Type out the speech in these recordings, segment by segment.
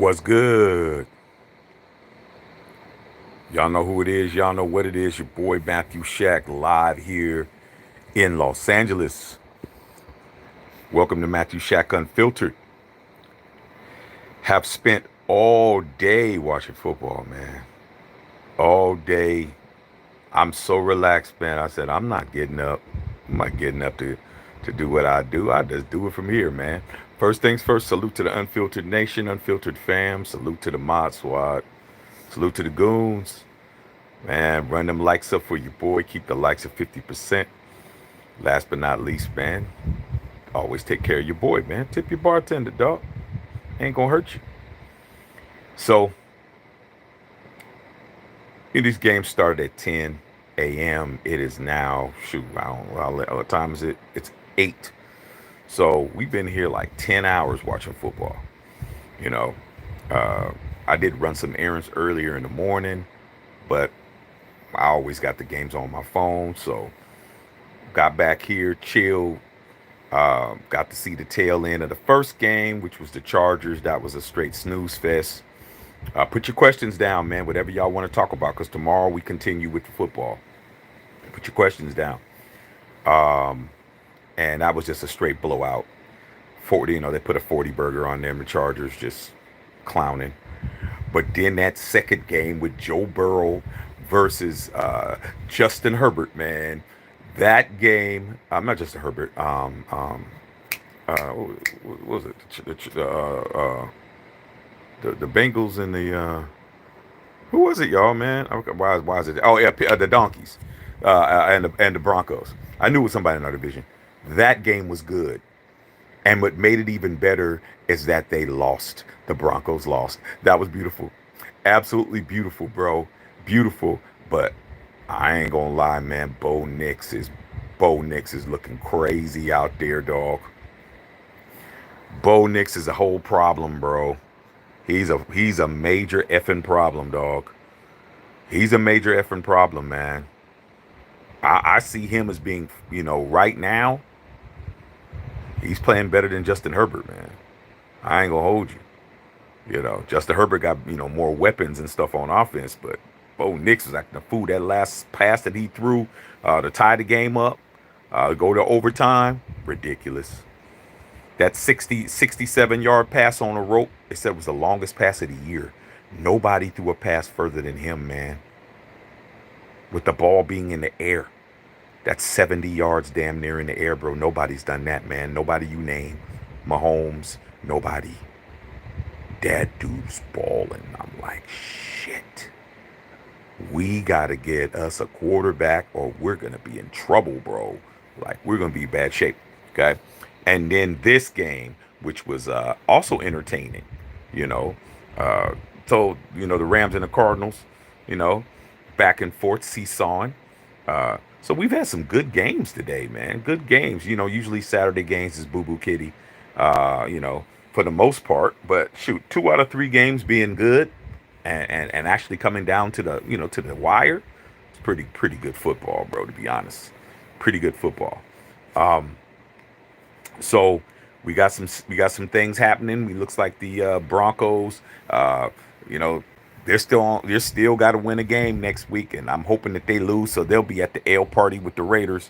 What's good? Y'all know who it is. Y'all know what it is. Your boy Matthew Shack live here in Los Angeles. Welcome to Matthew Shack Unfiltered. Have spent all day watching football, man. All day. I'm so relaxed, man. I said, I'm not getting up. I'm not getting up to do what I do. I just do it from here, man. First things first, salute to the Unfiltered Nation, Unfiltered fam. Salute to the Mod Squad. Salute to the goons. Man, run them likes up for your boy. Keep the likes at 50%. Last but not least, man, always take care of your boy, man. Tip your bartender, dog. Ain't gonna hurt you. So, these games started at 10 a.m. It is now, shoot, I don't know, what time is it? It's 8. So, we've been here like 10 hours watching football. You know, uh, I did run some errands earlier in the morning, but I always got the games on my phone. So, got back here, chilled. Got to see the tail end of the first game, which was the Chargers. That was a straight snooze fest. Put your questions down, man. Whatever y'all want to talk about, because tomorrow we continue with the football. Put your questions down. And that was just a straight blowout. 40, they put a 40 burger on them. The Chargers just clowning. But then that second game with Joe Burrow versus Justin Herbert, man. That game, not Justin Herbert. What was it? The Bengals and the who was it, y'all, man? Why is it? Oh yeah, the Donkeys, and the Broncos. I knew it was somebody in our division. That game was good, and what made it even better is that they lost. The Broncos lost. That was beautiful, absolutely beautiful, bro, beautiful. But I ain't gonna lie, man. Bo Nix is looking crazy out there, dog. Bo Nix is a whole problem, bro. He's a major effing problem, dog. He's a major effing problem, man. I see him as being, right now, he's playing better than Justin Herbert, man. I ain't gonna hold you. Justin Herbert got, more weapons and stuff on offense, but Bo Nix was acting a fool. That last pass that he threw to tie the game up, go to overtime, ridiculous. That 67 yard pass on a rope, they said was the longest pass of the year. Nobody threw a pass further than him, man. With the ball being in the air. That's 70 yards damn near in the air, bro. Nobody's done that, man. Nobody you name. Mahomes, nobody. That dude's balling. I'm like, shit. We got to get us a quarterback or we're going to be in trouble, bro. Like, we're going to be in bad shape. Okay. And then this game, which was also entertaining, you know. The Rams and the Cardinals, you know, back and forth, seesawing. So we've had some good games today, man. Good games. Usually Saturday games is Boo Boo Kitty, for the most part. But shoot, 2 out of 3 games being good and actually coming down to the wire. It's pretty good football, bro, to be honest. Pretty good football. So we got some things happening. It looks like the Broncos, you know, they're still got to win a game next week, and I'm hoping that they lose, so they'll be at the L party with the Raiders.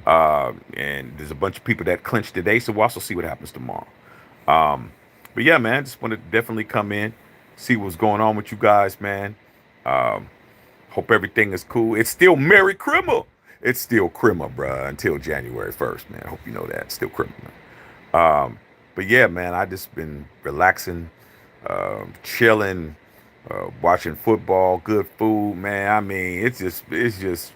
And there's a bunch of people that clinched today, so we'll also see what happens tomorrow. But yeah, man, just wanted to definitely come in, see what's going on with you guys, man. Um, Hope everything is cool. It's still Merry Crimmer. It's still Crimmer, bruh, until January 1st, man. I hope you know that. It's still Crimmer, man. But yeah, man, I just been relaxing, chilling, watching football, good food, man. I mean, it's just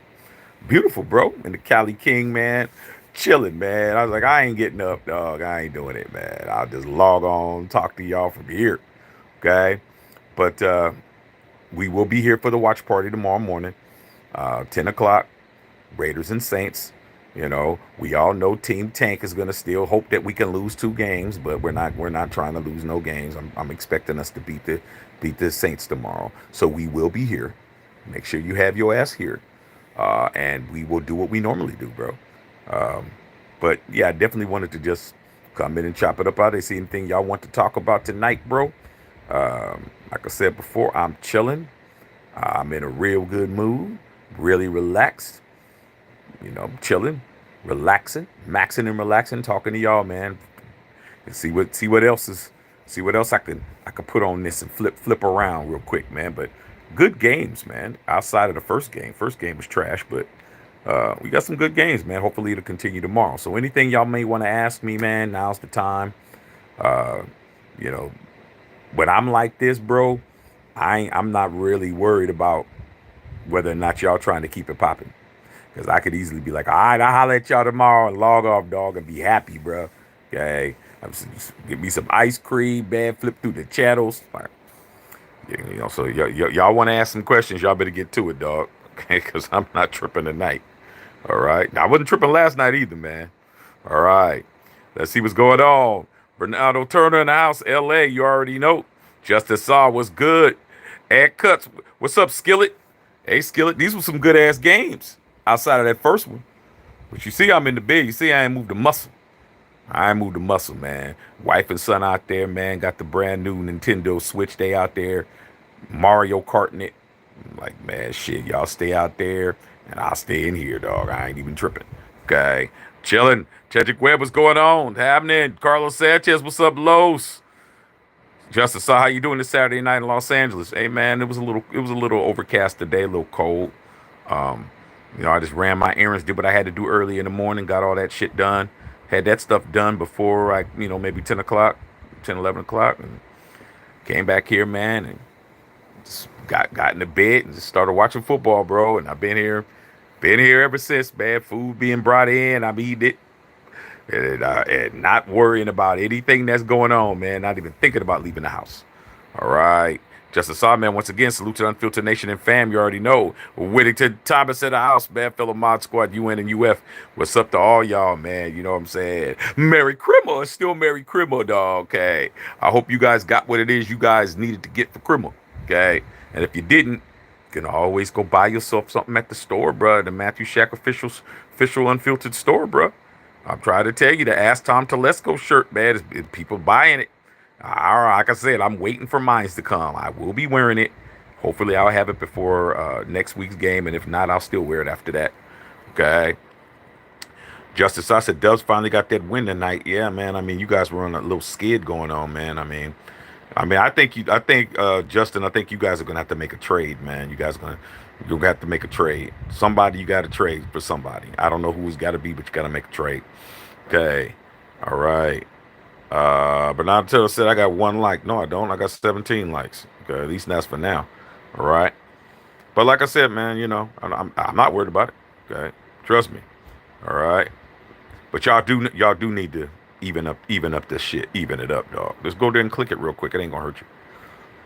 beautiful, bro. And the Cali King, man, chilling, man. I was like, I ain't getting up, dog. I ain't doing it, man. I'll just log on, talk to y'all from here, okay? But we will be here for the watch party tomorrow morning, 10 o'clock. Raiders and Saints. We all know Team Tank is gonna still hope that we can lose 2 games, but we're not trying to lose no games. I'm expecting us to beat the Saints tomorrow. So we will be here. Make sure you have your ass here, and we will do what we normally do, bro. Um, but yeah, I definitely wanted to just come in and chop it up out there. See anything y'all want to talk about tonight, bro? Like I said before, I'm chilling. I'm in a real good mood, really relaxed. Chilling, relaxing, maxing and relaxing, talking to y'all, man. And see what else I can put on this and flip around real quick, man. But good games, man. Outside of the first game was trash, but we got some good games, man. Hopefully it'll continue tomorrow. So anything y'all may want to ask me, man, now's the time. Uh, you know, when I'm like this, bro, I'm not really worried about whether or not y'all trying to keep it popping. Because I could easily be like, all right, I'll holler at y'all tomorrow and log off, dog, and be happy, bro. Okay. Just give me some ice cream, man, flip through the channels. Like, so y'all want to ask some questions, y'all better get to it, dog. Okay. Because I'm not tripping tonight. All right. Now, I wasn't tripping last night either, man. All right. Let's see what's going on. Bernardo Turner in the house, LA, you already know. Justice Saw was good. Ed Cuts, what's up, Skillet? Hey, Skillet, these were some good ass games outside of that first one. But you see, I'm in the bed. You see, I ain't moved the muscle. I ain't moved the muscle, man. Wife and son out there, man. Got the brand new Nintendo Switch. They out there Mario Karting it. I'm like, man, shit, y'all stay out there and I'll stay in here, dog. I ain't even tripping. Okay. Chilling. Cedric Webb, what's going on? Happening. Carlos Sanchez, what's up, Los? Justice, how you doing this Saturday night in Los Angeles? Hey, man, it was a little overcast today, a little cold. Um, I just ran my errands, did what I had to do early in the morning, got all that shit done. Had that stuff done before maybe 10 o'clock, 10, 11 o'clock, and came back here, man, and just got in the bed and just started watching football, bro. And I've been here ever since, man. Food being brought in, I'm eating it. And not worrying about anything that's going on, man. Not even thinking about leaving the house. All right. Justice Saw, man, once again, salute to Unfiltered Nation and fam. You already know. Whittington Thomas at the house, man. Fellow Mod Squad, UN and UF. What's up to all y'all, man? You know what I'm saying? Merry Christmas. Still Merry Christmas, dog. Okay. I hope you guys got what it is you guys needed to get for Christmas. Okay. And if you didn't, you can always go buy yourself something at the store, bro. The Matthew Shack official Unfiltered store, bro. I'm trying to tell you, the Ask Tom Telesco shirt, man, is people buying it. Like I said, I'm waiting for mine to come. I will be wearing it. Hopefully, I'll have it before next week's game, and if not, I'll still wear it after that. Okay. Justice, I said, Dubs finally got that win tonight. Yeah, man. I mean, you guys were on a little skid going on, man. Justin, I think you guys are gonna have to make a trade, man. You're gonna have to make a trade. Somebody you got to trade for somebody. I don't know who it's got to be, but you got to make a trade. Okay, all right. Bernardo Taylor said I got one like. No, I don't. I got 17 likes. Okay, at least that's for now. All right. But like I said, man, I'm not worried about it. Okay, trust me. All right. But y'all do need to even up this shit, even it up, dog. Let's go there and click it real quick. It ain't gonna hurt you.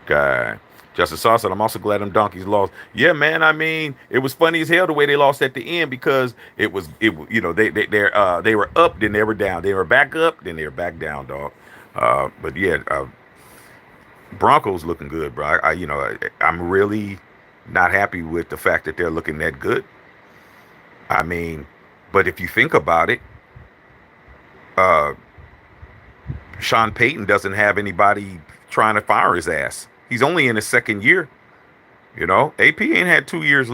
Okay. Justice Saw said, I'm also glad them donkeys lost. Yeah, man. I mean, it was funny as hell the way they lost at the end because they were up, then they were down. They were back up, then they were back down, dog. But yeah, Broncos looking good, bro. I'm really not happy with the fact that they're looking that good. I mean, but if you think about it, uh, Sean Payton doesn't have anybody trying to fire his ass. He's only in his second year. AP ain't had 2 years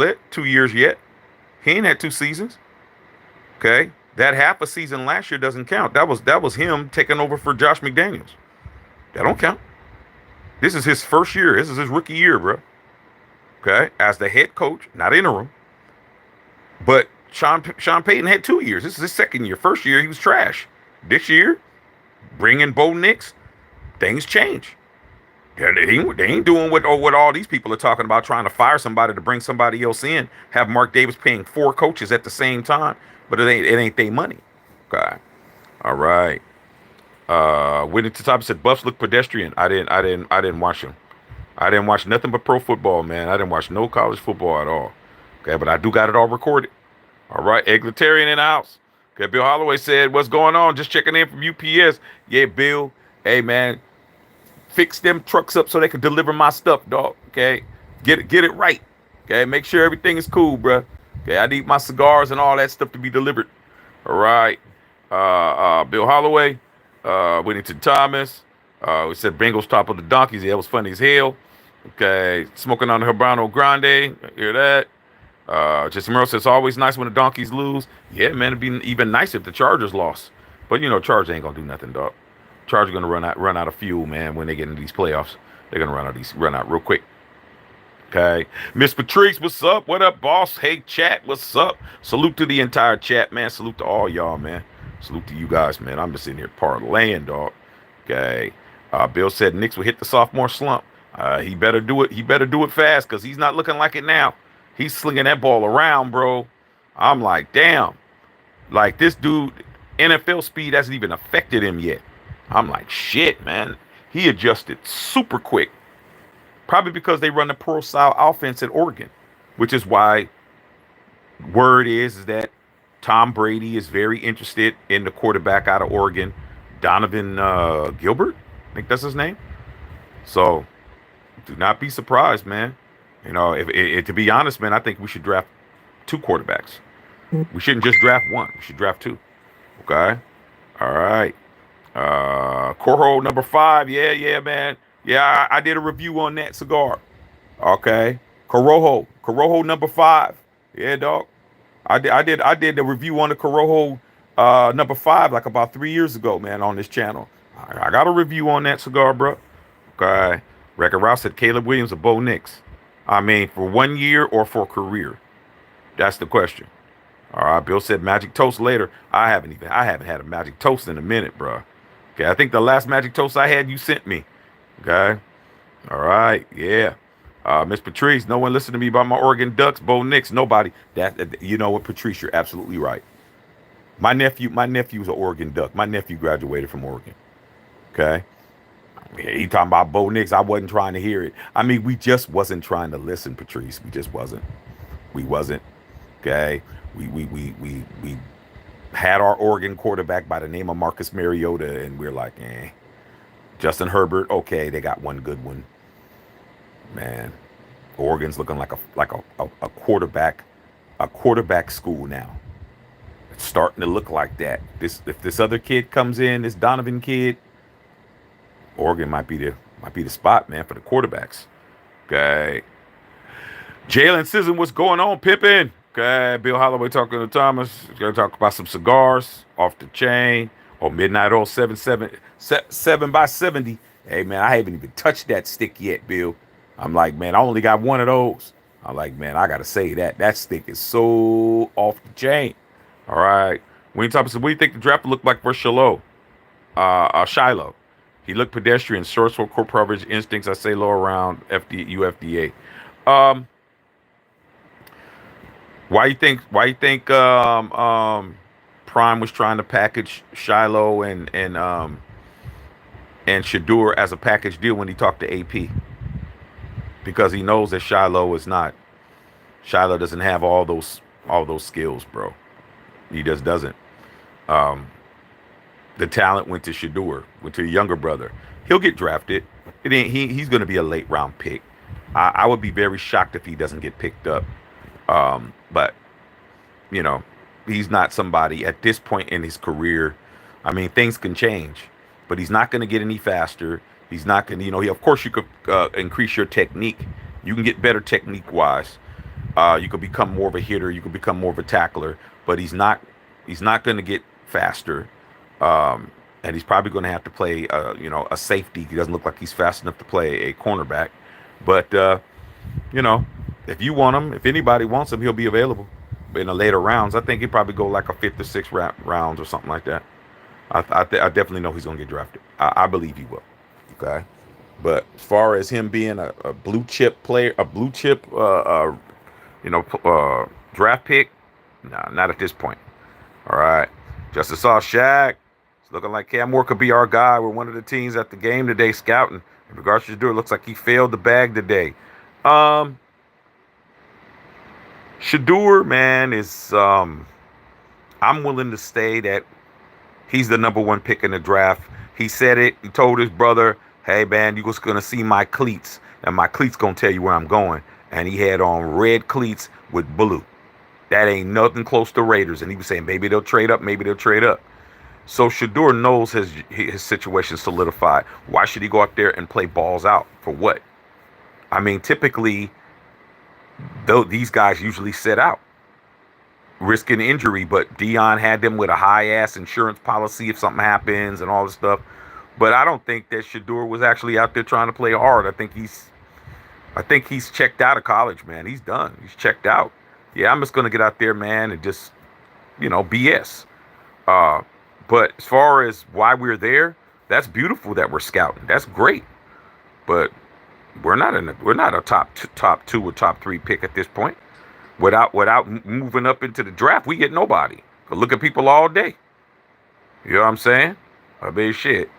yet. He ain't had 2 seasons. Okay, that half a season last year doesn't count. That was him taking over for Josh McDaniels. That don't count. This is his first year. This is his rookie year, bro. Okay, as the head coach, not interim. But Sean Payton had 2 years. This is his second year. First year he was trash. This year, bring in Bo Nix, things change. Yeah, they ain't doing what all these people are talking about, trying to fire somebody to bring somebody else in. Have Mark Davis paying 4 coaches at the same time, but it ain't their money. Okay, all right. Winning to top said Buffs look pedestrian. I didn't watch them. I didn't watch nothing but pro football, man. I didn't watch no college football at all. Okay, but I do got it all recorded. All right, Egalitarian in the house. Okay, Bill Holloway said, "What's going on? Just checking in from UPS." Yeah, Bill. Hey, man. Fix them trucks up so they can deliver my stuff, dog. Okay, get it right. Okay, make sure everything is cool, bro. Okay, I need my cigars and all that stuff to be delivered. All right, Bill Holloway, Whittington Thomas. We said Bengals toppled the donkeys. Yeah, it was funny as hell. Okay, smoking on the Habano Grande. Hear that? Jesse Merle says, it's always nice when the donkeys lose. Yeah, man, it'd be even nice if the Chargers lost. But, Chargers ain't going to do nothing, dog. Chargers going to run out of fuel, man, when they get into these playoffs. They're going to run out real quick. Okay. Miss Patrice, what's up? What up, boss? Hey, chat, what's up? Salute to the entire chat, man. Salute to all y'all, man. Salute to you guys, man. I'm just sitting here parlaying, dog. Okay. Bill said Knicks will hit the sophomore slump. He better do it. He better do it fast because he's not looking like it now. He's slinging that ball around, bro. I'm like, damn. Like, this dude, NFL speed hasn't even affected him yet. I'm like, shit, man. He adjusted super quick. Probably because they run the pro-style offense at Oregon, which is why word is that Tom Brady is very interested in the quarterback out of Oregon, Donovan Gilbert. I think that's his name. So do not be surprised, man. If to be honest, man, I think we should draft 2 quarterbacks. We shouldn't just draft 1. We should draft 2. Okay. All right. Corojo number 5. Yeah, man. Yeah, I did a review on that cigar. Okay. Corojo number 5. Yeah, dog. I did the review on the Corojo number 5 like about 3 years ago, man, on this channel. I got a review on that cigar, bro. Okay. Record Rouse said Caleb Williams or Bo Nix. I mean, for 1 year or for career? That's the question. All right. Bill said Magic Toast later. I haven't had a Magic Toast in a minute, bro. Okay. I think the last Magic Toast I had, you sent me. Okay. All right. Yeah. Miss Patrice, no one listened to me about my Oregon Ducks. Bo Nix, nobody. You know what, Patrice, you're absolutely right. My nephew's an Oregon Duck. My nephew graduated from Oregon. Okay. He talking about Bo Nix. I wasn't trying to hear it. I mean, we just wasn't trying to listen, Patrice. We just wasn't. We wasn't. Okay. We had our Oregon quarterback by the name of Marcus Mariota, and we're like, Justin Herbert, okay, they got one good one. Man, Oregon's looking like a quarterback school now. It's starting to look like that. If this other kid comes in, this Donovan kid, Oregon might be the spot, man, for the quarterbacks. Okay. Jalen Sisson, what's going on, Pippin? Okay. Bill Holloway talking to Thomas. Gonna talk about some cigars off the chain. Or Midnight Oil 7x70. Hey, man, I haven't even touched that stick yet, Bill. I'm like, man, I only got one of those. I'm like, man, I got to say that stick is so off the chain. All right. Wayne Thompson said, what do you think the draft will look like for Shiloh? He looked pedestrian, short for core coverage, instincts, I say low around UFDA. Why you think Prime was trying to package Shiloh and Shadur as a package deal when he talked to AP? Because he knows that Shiloh doesn't have all those skills, bro. He just doesn't. The talent went to Shadur, went to a younger brother. He'll get drafted. He's going to be a late round pick. I would be very shocked if he doesn't get picked up. But he's not somebody at this point in his career. I mean, things can change, but he's not going to get any faster. He's not going to, of course you could increase your technique. You can get better technique wise. You could become more of a hitter. You could become more of a tackler, but he's not going to get faster. And he's probably going to have to play, a safety. He doesn't look like he's fast enough to play a cornerback, but, if you want him, if anybody wants him, he'll be available in the later rounds. I think he'd probably go like a 5th or 6th rounds or something like that. I definitely know he's going to get drafted. I believe he will. Okay. But as far as him being a blue chip player, a blue chip, draft pick, nah, not at this point. All right. Justice saw Shaq. It's looking like Cam Moore could be our guy. We're one of the teams at the game today scouting. In regards to Shadur, it looks like he failed the bag today. Shadur, man, is I'm willing to say that he's the number 1 pick in the draft. He said it. He told his brother, hey, man, you're just going to see my cleats, and my cleats going to tell you where I'm going. And he had on red cleats with blue. That ain't nothing close to Raiders. And he was saying, maybe they'll trade up, maybe they'll trade up. So Shador knows his situation solidified. Why should he go out there and play balls out for what? I mean, typically, though these guys usually sit out, risking injury. But Dion had them with a high ass insurance policy if something happens and all this stuff. But I don't think that Shador was actually out there trying to play hard. I think he's checked out of college, man. He's done. He's checked out. Yeah, I'm just gonna get out there, man, and just BS. Uh, but as far as why we're there, that's beautiful that we're scouting. That's great. But we're not a top two or top three pick at this point. Without moving up into the draft, we get nobody. Look at people all day. You know what I'm saying? I mean, shit.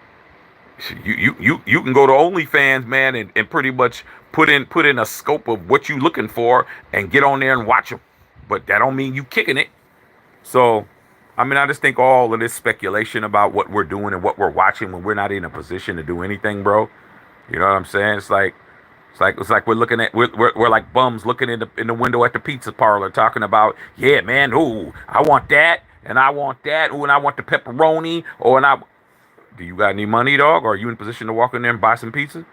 You can go to OnlyFans, man, and pretty much put in a scope of what you looking for and get on there and watch them. But that don't mean you kicking it. So, I mean, I just think all of this speculation about what we're doing and what we're watching when we're not in a position to do anything, bro. You know what I'm saying? It's like we're looking at we're like bums looking in the window at the pizza parlor talking about, yeah, man, ooh, I want that and I want that, ooh, and I want the pepperoni, do you got any money, dog? Or are you in position to walk in there and buy some pizza?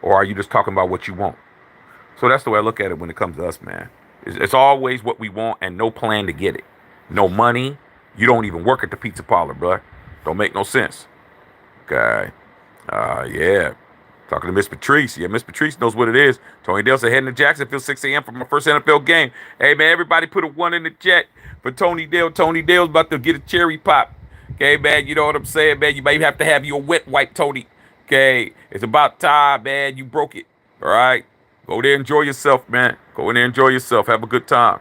Or are you just talking about what you want? So that's the way I look at it when it comes to us, man. It's always what we want and no plan to get it. No money. You don't even work at the pizza parlor, bro. Don't make no sense. Okay. Yeah. Talking to Miss Patrice. Yeah, Miss Patrice knows what it is. Tony Dale said, heading to Jacksonville, 6 a.m. for my first NFL game. Hey, man, everybody put a 1 in the chat for Tony Dale. Tony Dale's about to get a cherry pop. Okay, man, you know what I'm saying, man? You may have to have your wet wipe, Tony. Okay, it's about time, man. You broke it. All right? Go there, enjoy yourself, man. Go in there, enjoy yourself. Have a good time.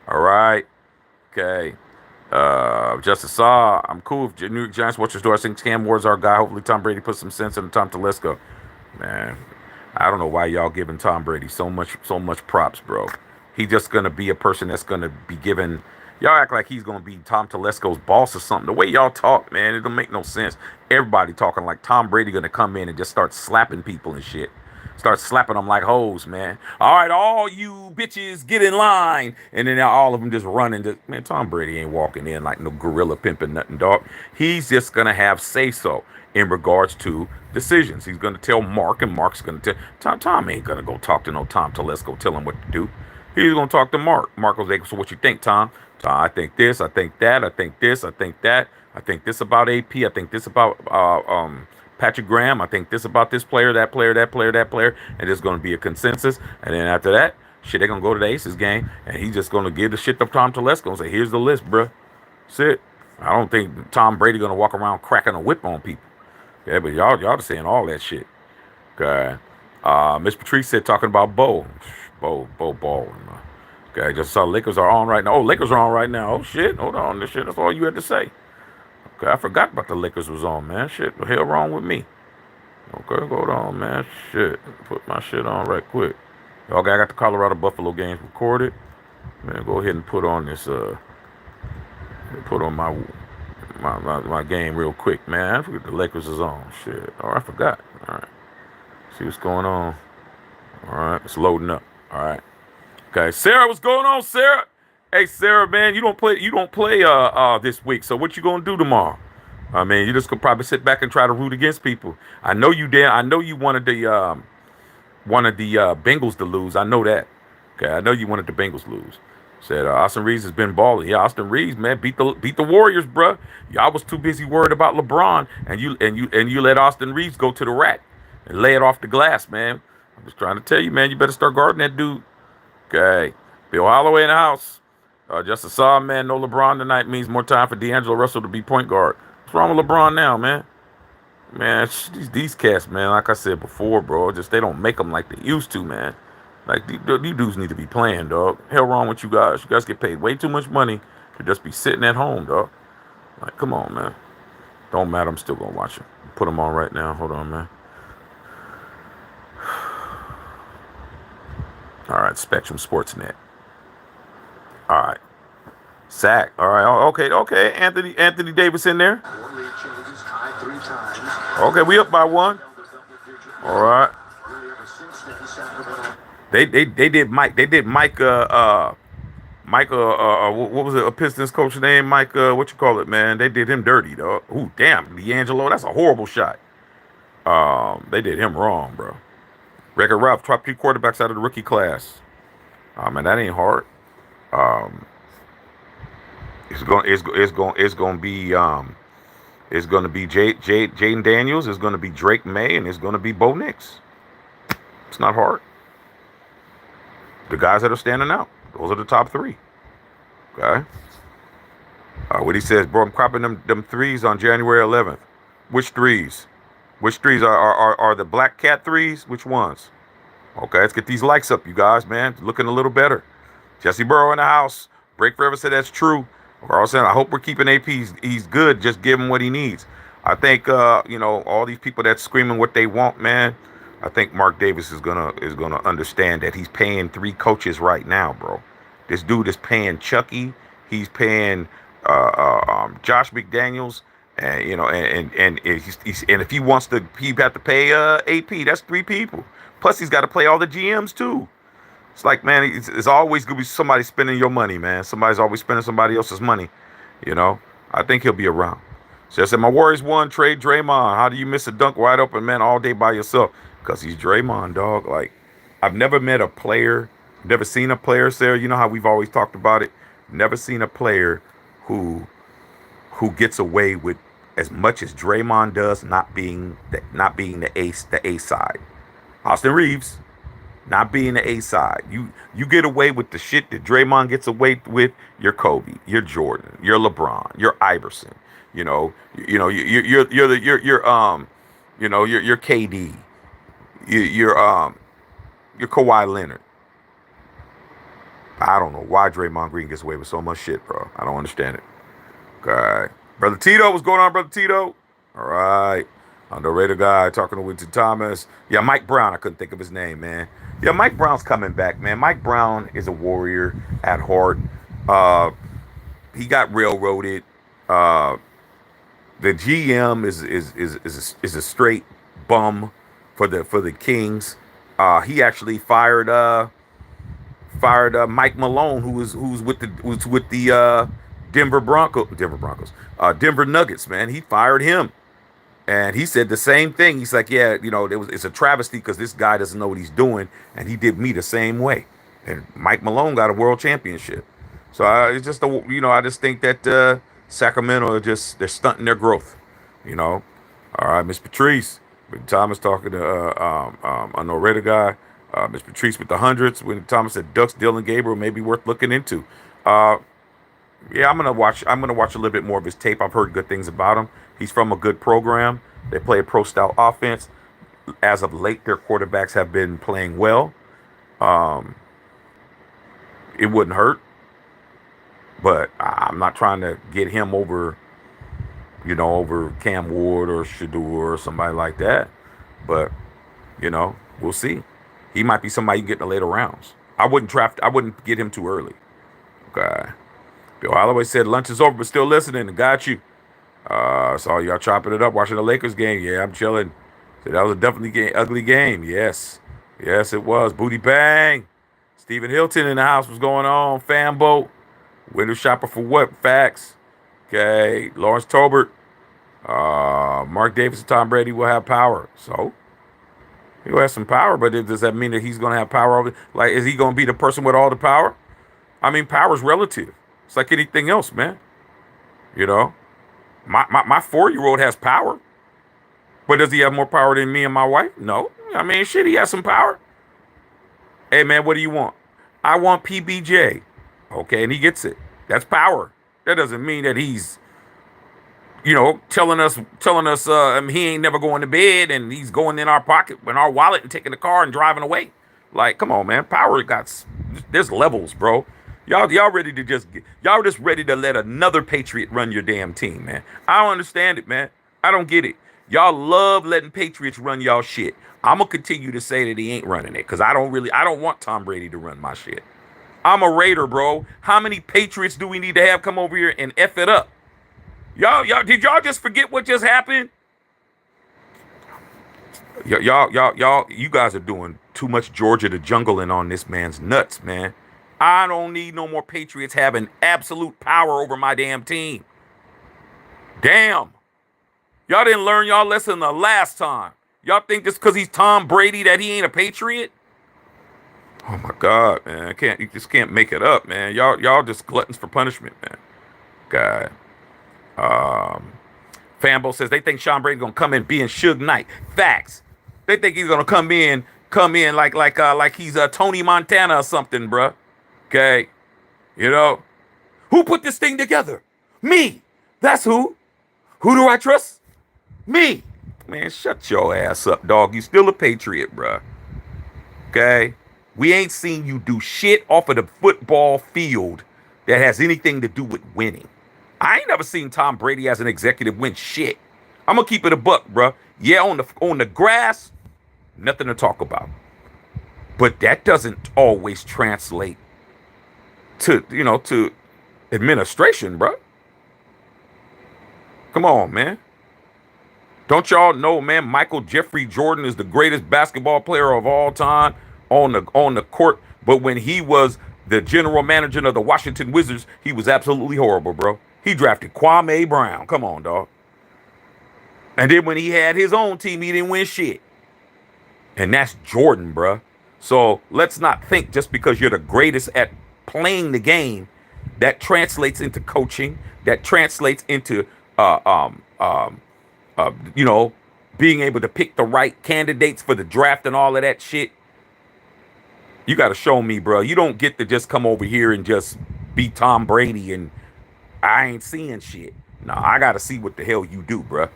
All right? Okay. Justice Saw, I'm cool. If New York Giants watch your door, I think Cam Ward's our guy. Hopefully Tom Brady puts some sense into Tom Telesco. Man, I don't know why y'all giving Tom Brady so much props, bro. He just gonna be a person that's gonna be given. Y'all act like he's gonna be Tom Telesco's boss or something. The way y'all talk, man, it don't make no sense. Everybody talking like Tom Brady gonna come in and just start slapping people and shit. Start slapping them like hoes, man. All right, all you bitches get in line. And then all of them just running. Man, Tom Brady ain't walking in like no gorilla pimping nothing, dog. He's just going to have say-so in regards to decisions. He's going to tell Mark, and Mark's going to tell... Tom ain't going to go talk to no Tom Telesco, tell him what to do. He's going to talk to Mark. Mark goes, hey, so what you think, Tom? Tom, I think this, I think that, I think this, I think that. I think this about AP. I think this about... Patrick Graham, I think this about this player, that player, that player, that player, and there's going to be a consensus. And then after that, shit, they're going to go to the Aces game, and he's just going to give the shit to Tom Telesco and say, here's the list, bro. That's it. I don't think Tom Brady going to walk around cracking a whip on people. Yeah, but y'all just saying all that shit. Okay. Miss Patrice said, talking about Bo balling. Okay, just saw Lakers are on right now. Oh, Lakers are on right now. Oh, shit. Hold on. This shit, that's all you had to say. Okay, I forgot about the Lakers was on, man. Shit, what the hell wrong with me? Okay, hold on, man. Shit, put my shit on right quick. Okay, I got the Colorado Buffalo games recorded. Man, go ahead and put on this. Put on my game real quick, man. I forget the Lakers is on. Shit. Oh, I forgot. All right. See what's going on. All right, it's loading up. All right. Okay, Sarah, what's going on, Sarah? Hey, Sarah, man, you don't play this week. So what you gonna do tomorrow? I mean, you just could probably sit back and try to root against people. I know you did. I know you wanted the Bengals to lose. I know that. Okay, I know you wanted the Bengals to lose. Said Austin Reeves has been balling. Yeah, Austin Reeves, man, beat the Warriors, bro. Y'all was too busy worried about LeBron, and you let Austin Reeves go to the rack and lay it off the glass, man. I was trying to tell you, man, you better start guarding that dude. Okay, Bill Holloway in the house. Just a saw, man, no LeBron tonight means more time for D'Angelo Russell to be point guard. What's wrong with LeBron now, man? Man, these cats, man, like I said before, bro, just they don't make them like they used to, man. Like, these dudes need to be playing, dog. Hell wrong with you guys? You guys get paid way too much money to just be sitting at home, dog. Like, come on, man. Don't matter, I'm still going to watch them. Put them on right now. Hold on, man. All right, Spectrum Sportsnet. All right. Sack. All right. Okay. Anthony Davis in there. Okay, we up by one. All right. They did Mike Mike, what was it? A Pistons coach name? Mike, what you call it, man? They did him dirty, though. Ooh, damn, D'Angelo, that's a horrible shot. They did him wrong, bro. Record Ralph, top 3 quarterbacks out of the rookie class. Man, that ain't hard. Um, it's going to be it's going to be Jaden Daniels. It's going to be Drake May, and it's going to be Bo Nix. It's not hard. The guys that are standing out, those are the top 3. Okay. What he says, bro, I'm cropping them threes on January 11th. Which threes? Which threes are the black cat threes? Which ones? Okay, let's get these likes up, you guys, man. Looking a little better. Jesse Burrow in the house. Break Forever said that's true. We're all saying, I hope we're keeping AP. He's good. Just give him what he needs. I think all these people that's screaming what they want, man. I think Mark Davis is gonna understand that he's paying 3 coaches right now, bro. This dude is paying Chucky. He's paying Josh McDaniels, and if he wants to, he got to pay AP. That's 3 people. Plus, he's got to play all the GMs too. It's like, man, it's always gonna be somebody spending your money, man. Somebody's always spending somebody else's money. I think he'll be around. So I said, my Warriors won. Trade Draymond. How do you miss a dunk wide open, man, all day by yourself? Because he's Draymond, dog. Like, I've never met a player, never seen a player, Sarah. You know how we've always talked about it. Never seen a player who gets away with as much as Draymond does, not being the A side. Austin Reeves, not being the A side. You get away with the shit that Draymond gets away with. You're Kobe, you're Jordan, you're LeBron, you're Iverson. You're KD. You're Kawhi Leonard. I don't know why Draymond Green gets away with so much shit, bro. I don't understand it. Okay. Brother Tito, what's going on, Brother Tito? All right. Underrated guy talking to Winston Thomas. Yeah, Mike Brown. I couldn't think of his name, man. Yeah, Mike Brown's coming back, man. Mike Brown is a warrior at heart. He got railroaded. The GM is a straight bum for the Kings. He actually fired Mike Malone, who's with the Denver Nuggets, man. He fired him, and he said the same thing. He's like, yeah, it's a travesty because this guy doesn't know what he's doing, and he did me the same way. And Mike Malone got a world championship. So it's just I just think that Sacramento they're stunting their growth. All right, Miss Patrice. When Thomas talking to a Noretta guy, Miss Patrice with the hundreds. When Thomas said Ducks, Dylan Gabriel may be worth looking into. Yeah, I'm gonna watch a little bit more of his tape. I've heard good things about him. He's from a good program. They play a pro style offense. As of late, their quarterbacks have been playing well. It wouldn't hurt, but I'm not trying to get him over Cam Ward or Shador or somebody like that. But, we'll see. He might be somebody you get in the later rounds. I wouldn't get him too early. Okay. Bill Holloway said lunch is over, but still listening. Got you. Saw y'all chopping it up, watching the Lakers game. Yeah, I'm chilling. So that was a definitely ugly game. Yes. Yes, it was. Booty bang. Stephen Hilton in the house. What's going on? Fanboat. Window shopper for what? Facts. Okay. Lawrence Tolbert. Mark Davis and Tom Brady will have power. So he'll have some power, but does that mean that he's going to have power over? Like, is he going to be the person with all the power? I mean, power is relative. It's like anything else, man. My 4-year-old has power, but does he have more power than me and my wife? No. I mean, shit, he has some power. Hey, man, what do you want? I want PBJ. Okay, and he gets it. That's power. That doesn't mean that he's telling us he ain't never going to bed and he's going in our pocket, in our wallet and taking the car and driving away. Like, come on, man. Power there's levels, bro. Y'all just ready to let another Patriot run your damn team, man. I don't understand it, man. I don't get it. Y'all love letting Patriots run y'all shit. I'm going to continue to say that he ain't running it because I don't want Tom Brady to run my shit. I'm a Raider, bro. How many Patriots do we need to have come over here and F it up? Y'all, did y'all just forget what just happened? Y'all, you guys are doing too much Georgia the jungling on this man's nuts, man. I don't need no more Patriots having absolute power over my damn team. Damn. Y'all didn't learn y'all lesson the last time. Y'all think just because he's Tom Brady that he ain't a Patriot? Oh my God, man. You just can't make it up, man. Y'all just gluttons for punishment, man. God. Fanbo says they think Sean Brady gonna come in being Suge Knight. Facts. They think he's gonna come in like he's Tony Montana or something, bruh. Okay. You know, who put this thing together? Me. That's who. Who do I trust? Me. Man, shut your ass up, dog. You still a Patriot, bruh. Okay? We ain't seen you do shit off of the football field that has anything to do with winning. I ain't never seen Tom Brady as an executive win shit. I'm gonna keep it a buck, bruh. Yeah, on the grass, nothing to talk about. But that doesn't always translate to administration, bruh. Come on, man. Don't y'all know, man, Michael Jeffrey Jordan is the greatest basketball player of all time on the court. But when he was the general manager of the Washington Wizards, he was absolutely horrible, bro. He drafted Kwame Brown. Come on, dog. And then when he had his own team, he didn't win shit. And that's Jordan, bro. So let's not think just because you're the greatest at playing the game, that translates into coaching, that translates into being able to pick the right candidates for the draft and all of that shit. You got to show me, bro. You don't get to just come over here and just be Tom Brady and I ain't seeing shit. No, I got to see what the hell you do, bro.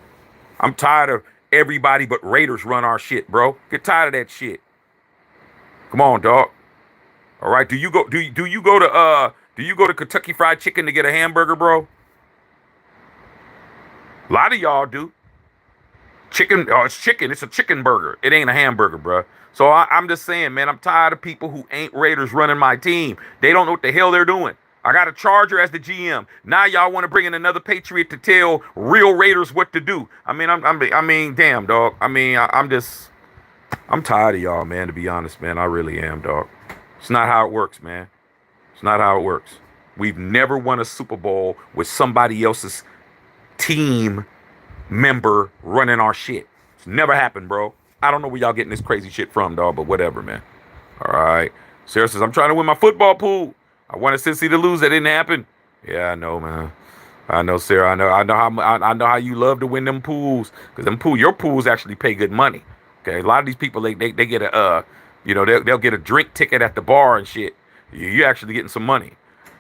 I'm tired of everybody but Raiders run our shit, bro. Get tired of that shit. Come on, dog. All right, do you go to Kentucky Fried Chicken to get a hamburger, bro? A lot of y'all do. Chicken, it's chicken. It's a chicken burger. It ain't a hamburger, bro. So I'm just saying, man, I'm tired of people who ain't Raiders running my team. They don't know what the hell they're doing. I got a Charger as the GM. Now y'all want to bring in another Patriot to tell real Raiders what to do. I mean, damn, dog. I'm tired of y'all, man, to be honest, man. I really am, dog. It's not how it works, man. It's not how it works. We've never won a Super Bowl with somebody else's team member running our shit. It's never happened, bro. I don't know where y'all getting this crazy shit from, dog, but whatever, man. All right. Sarah says, I'm trying to win my football pool. I wanted Cincy to lose. That didn't happen. Yeah, I know, man. I know, Sarah. I know how you love to win them pools, because your pools actually pay good money. Okay, a lot of these people they get they'll get a drink ticket at the bar and shit. You actually getting some money.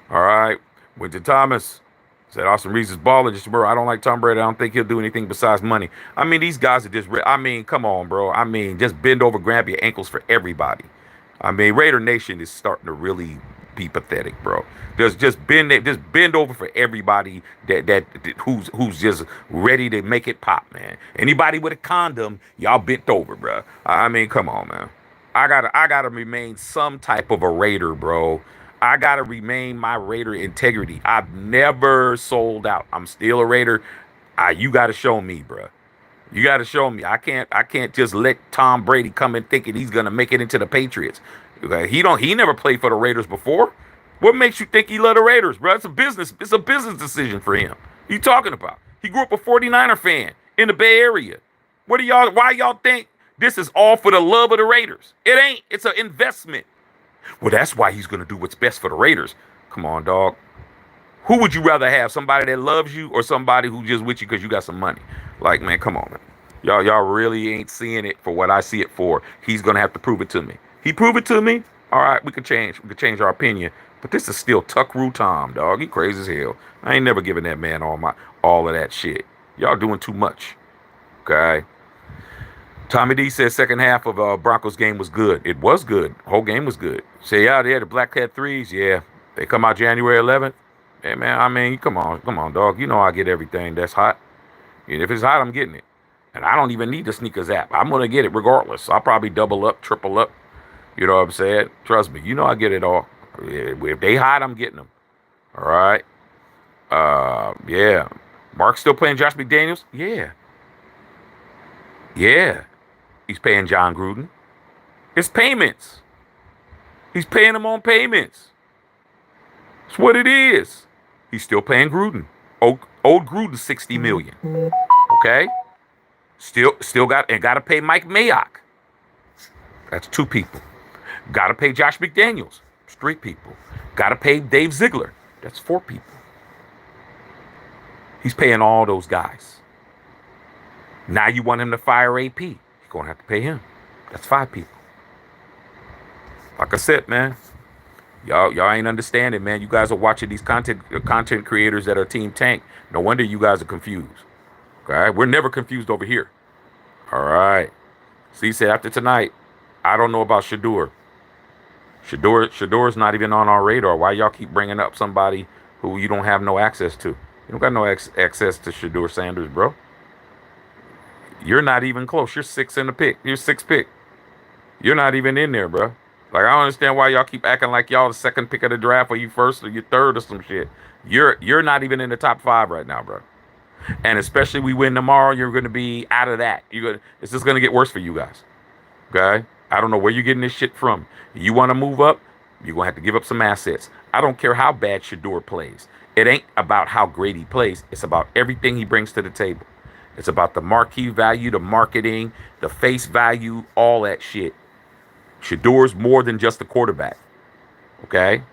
All right. Winter Thomas said Austin Reeves is balling. Just bro, I don't like Tom Brady. I don't think he'll do anything besides money. I mean, these guys are just. Come on, bro. I mean, just bend over, grab your ankles for everybody. I mean, Raider Nation is starting to really be pathetic, bro. Just bend over for everybody who's just ready to make it pop, man. Anybody with a condom, y'all bent over, bro. I mean, come on, man. I gotta remain some type of a Raider, bro. I gotta remain my Raider integrity. I've never sold out. I'm still a Raider. You gotta show me, bro. You gotta show me. I can't just let Tom Brady come in thinking he's gonna make it into the Patriots. He never played for the Raiders before. What makes you think he love the Raiders, bro? It's a business decision for him. What you talking about? He grew up a 49er fan in the Bay Area. Why y'all think this is all for the love of the Raiders? It ain't. It's an investment. Well, that's why he's going to do what's best for the Raiders. Come on, dog. Who would you rather have? Somebody that loves you or somebody who just with you because you got some money? Like, man, come on, man. Y'all really ain't seeing it for what I see it for. He's going to have to prove it to me. He prove it to me? All right, we could change. We could change our opinion. But this is still Tuckaroo Tom, dog. He crazy as hell. I ain't never giving that man all of that shit. Y'all doing too much. Okay? Tommy D said second half of Broncos game was good. It was good. Whole game was good. Say out there, the Black Cat threes, yeah. They come out January 11th. Hey, man, I mean, come on, dog. You know I get everything that's hot. And if it's hot, I'm getting it. And I don't even need the sneakers app. I'm going to get it regardless. I'll probably double up, triple up. You know what I'm saying? Trust me. You know I get it all. If they hot, I'm getting them. All right? Yeah. Mark's still playing Josh McDaniels? Yeah. Yeah. He's paying John Gruden. It's payments. He's paying them on payments. That's what it is. He's still paying Gruden. Old Gruden, 60 million. Okay? Still got to pay Mike Mayock. That's 2 people. Got to pay Josh McDaniels. That's 3 people. Got to pay Dave Ziegler. That's 4 people. He's paying all those guys. Now you want him to fire AP. You're going to have to pay him. That's 5 people. Like I said, man, y'all ain't understanding, man. You guys are watching these content creators that are Team Tank. No wonder you guys are confused. Okay? We're never confused over here. All right. See, said after tonight, I don't know about Shador. Shador's not even on our radar. Why y'all keep bringing up somebody who you don't have no access to? You don't got no access to Shador Sanders, bro. You're not even close. You're 6th in the pick. You're 6th pick. You're not even in there, bro. Like, I don't understand why y'all keep acting like y'all the 2nd pick of the draft, or you 1st, or you 3rd, or some shit. You're not even in the top 5 right now, bro. And especially we win tomorrow, you're going to be out of that. It's just going to get worse for you guys. Okay? I don't know where you're getting this shit from. You want to move up, you're going to have to give up some assets. I don't care how bad Shador plays. It ain't about how great he plays. It's about everything he brings to the table. It's about the marquee value, the marketing, the face value, all that shit. Shador's more than just a quarterback. Okay?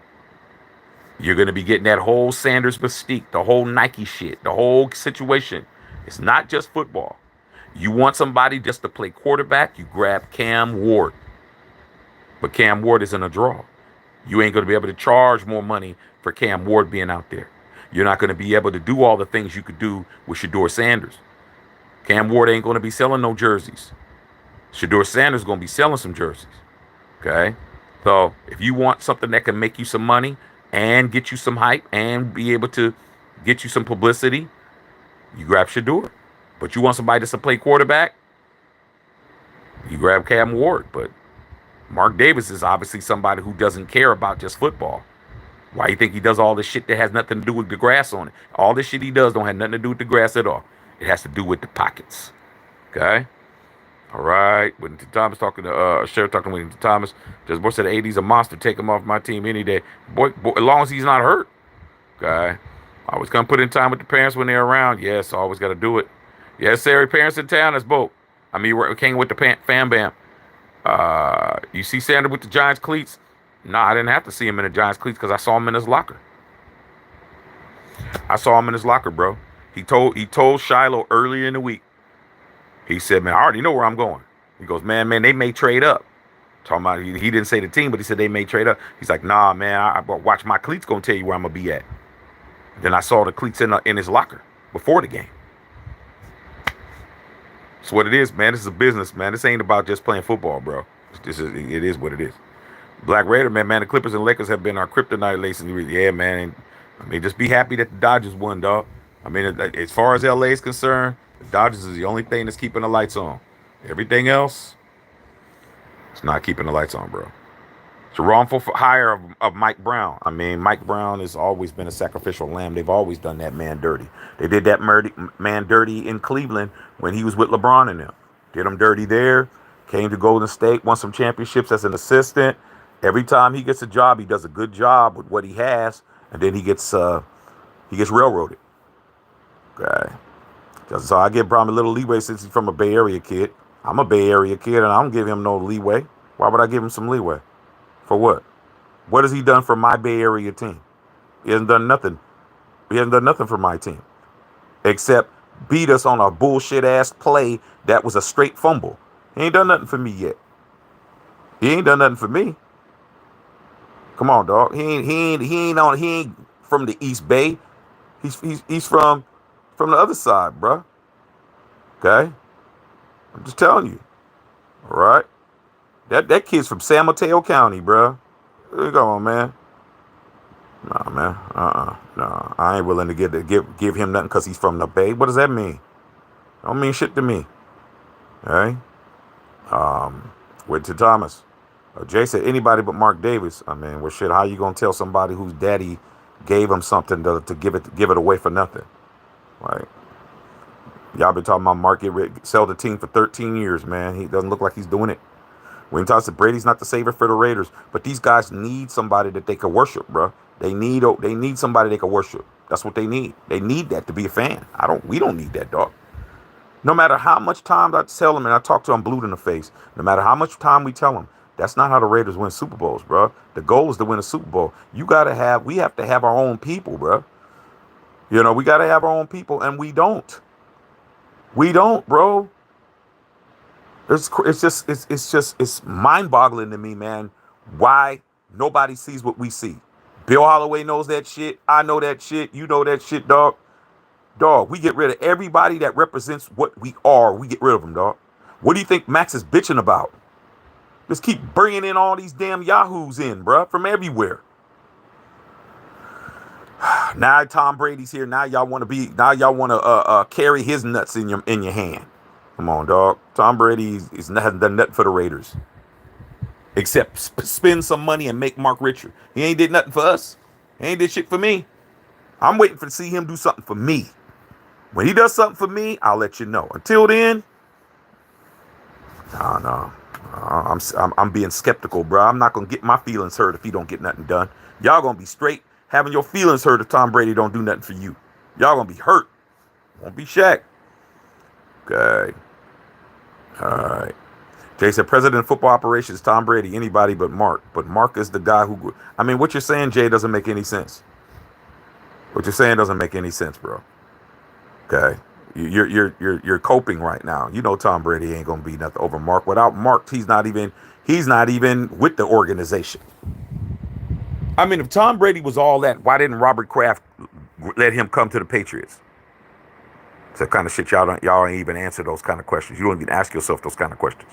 You're going to be getting that whole Sanders mystique, the whole Nike shit, the whole situation. It's not just football. You want somebody just to play quarterback, you grab Cam Ward. But Cam Ward isn't a draw. You ain't going to be able to charge more money for Cam Ward being out there. You're not going to be able to do all the things you could do with Shador Sanders. Cam Ward ain't going to be selling no jerseys. Shador Sanders is going to be selling some jerseys. Okay? So if you want something that can make you some money and get you some hype and be able to get you some publicity, you grab Shador. But you want somebody that's to play quarterback, you grab Cam Ward. But Mark Davis is obviously somebody who doesn't care about just football. Why you think he does all this shit that has nothing to do with the grass on it? All this shit he does don't have nothing to do with the grass at all. It has to do with the pockets. Okay? All right. Whittington Thomas talking to Sheriff talking to Whittington Thomas. Just boy said AD's a monster. Take him off my team any day. Boy, as long as he's not hurt. Okay. Always gonna put in time with the parents when they're around. Yes, always gotta do it. Yes, sir. Parents in town. That's both. I mean, we came with the fan bam. You see Sander with the Giants cleats? No, I didn't have to see him in the Giants cleats because I saw him in his locker. I saw him in his locker, bro. He told Shiloh earlier in the week. He said, man, I already know where I'm going. He goes, man, they may trade up. Talking about, he didn't say the team, but he said they may trade up. He's like, nah, man, I watch my cleats gonna tell you where I'm gonna be at. Then I saw the cleats in his locker before the game. That's what it is, man. This is a business, man. This ain't about just playing football, bro. It is what it is. Black Raider, man, the Clippers and Lakers have been our kryptonite lately. Yeah, man. I mean, just be happy that the Dodgers won, dog. I mean, as far as LA is concerned, the Dodgers is the only thing that's keeping the lights on. Everything else, it's not keeping the lights on, bro. It's a wrongful hire of Mike Brown. I mean, Mike Brown has always been a sacrificial lamb. They've always done that man dirty. They did that man dirty in Cleveland when he was with LeBron and them. Did him dirty there. Came to Golden State, won some championships as an assistant. Every time he gets a job, he does a good job with what he has, and then he gets railroaded. Okay. So I give Brown a little leeway since he's from a Bay Area kid. I'm a Bay Area kid, and I don't give him no leeway. Why would I give him some leeway? For what? What has he done for my Bay Area team? He hasn't done nothing. He hasn't done nothing for my team. Except beat us on a bullshit-ass play that was a straight fumble. He ain't done nothing for me yet. He ain't done nothing for me. Come on, dog. He ain't from the East Bay. He's from the other side, bro. Okay? I'm just telling you. All right? That kid's from San Mateo County, bro. Come on, man. Nah, man. No. I ain't willing to give him nothing because he's from the Bay. What does that mean? Don't mean shit to me. All right? With to Thomas. Jay said anybody but Mark Davis. I mean, well, shit, how you gonna tell somebody whose daddy gave him something to give it away for nothing? Like, y'all been talking about Mark sell the team for 13 years, man. He doesn't look like he's doing it. We ain't talking Brady's not the savior for the Raiders, but these guys need somebody that they can worship, bro. They need somebody they can worship. That's what they need. They need that to be a fan. We don't need that, dog. No matter how much time I tell them, and I talk to them blue in the face, no matter how much time we tell them, that's not how the Raiders win Super Bowls, bro. The goal is to win a Super Bowl. We have to have our own people, bro. We got to have our own people, and we don't. We don't, bro. It's mind-boggling to me, man. Why nobody sees what we see. Bill Holloway knows that shit. I know that shit. You know that shit, dog. Dog, we get rid of everybody that represents what we are. We get rid of them, dog. What do you think Max is bitching about? Just keep bringing in all these damn yahoos in, bruh, from everywhere. Now Tom Brady's here. Now y'all want to carry his nuts in your hand. Come on, dog. Tom Brady hasn't done nothing for the Raiders except spend some money and make Mark richer. He ain't did nothing for us. He ain't did shit for me. I'm waiting to see him do something for me. When he does something for me, I'll let you know. Until then, no. I'm being skeptical, bro. I'm not gonna get my feelings hurt if he don't get nothing done. Y'all gonna be straight having your feelings hurt if Tom Brady don't do nothing for you. Y'all gonna be hurt. Won't be Shaq. Okay. All right. Jay said, President of Football Operations, Tom Brady, anybody but Mark. But Mark is the guy who... I mean, what you're saying, Jay, doesn't make any sense. What you're saying doesn't make any sense, bro. Okay. You're coping right now. You know Tom Brady ain't gonna be nothing over Mark. Without Mark, he's not even with the organization. I mean, if Tom Brady was all that, why didn't Robert Kraft let him come to the Patriots? It's the kind of shit y'all ain't even answer those kind of questions. You don't even ask yourself those kind of questions.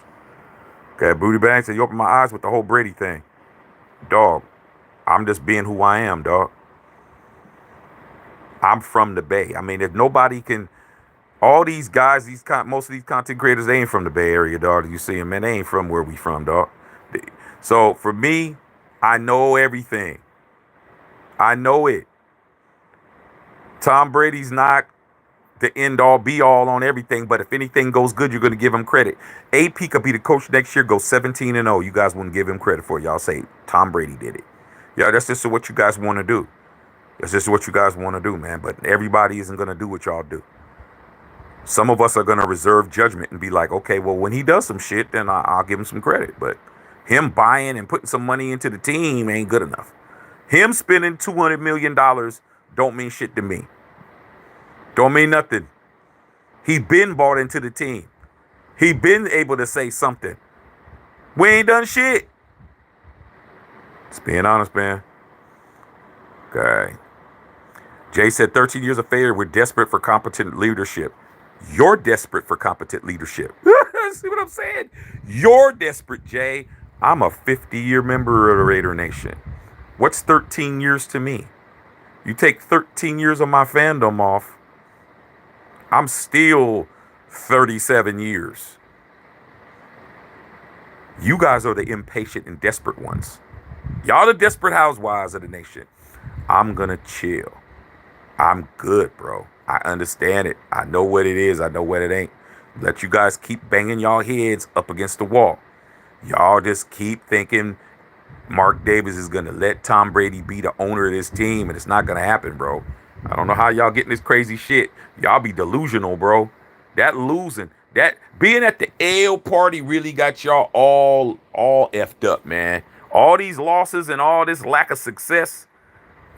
Okay, Booty Bang said, you open my eyes with the whole Brady thing. Dog, I'm just being who I am, dog. I'm from the Bay. I mean, if nobody can... All these guys, most of these content creators, they ain't from the Bay Area, dog. You see them, man, they ain't from where we from, dog. So for me, I know everything. I know it. Tom Brady's not the end all be all on everything, but if anything goes good, you're going to give him credit. AP could be the coach next year, go 17-0. You guys wouldn't give him credit for it. Y'all say Tom Brady did it. Yeah, that's just what you guys want to do. That's just what you guys want to do, man. But everybody isn't going to do what y'all do. Some of us are going to reserve judgment and be like, okay, well, when he does some shit, then I'll give him some credit. But him buying and putting some money into the team ain't good enough. Him spending $200 million don't mean shit to me. Don't mean nothing. He been bought into the team. He been able to say something. We ain't done shit. Just being honest, man. Okay. Jay said 13 years of failure. We're desperate for competent leadership. You're desperate for competent leadership. See what I'm saying? You're desperate, Jay. I'm a 50-year member of the Raider Nation. What's 13 years to me? You take 13 years of my fandom off, I'm still 37 years. You guys are the impatient and desperate ones. Y'all the desperate housewives of the nation. I'm gonna chill. I'm good, bro. I understand it. I know what it is. I know what it ain't. Let you guys keep banging y'all heads up against the wall. Y'all just keep thinking Mark Davis is going to let Tom Brady be the owner of this team, and it's not going to happen, bro. I don't know how y'all getting this crazy shit. Y'all be delusional, bro. That losing, that being at the Ale party really got y'all all effed up, man. All these losses and all this lack of success,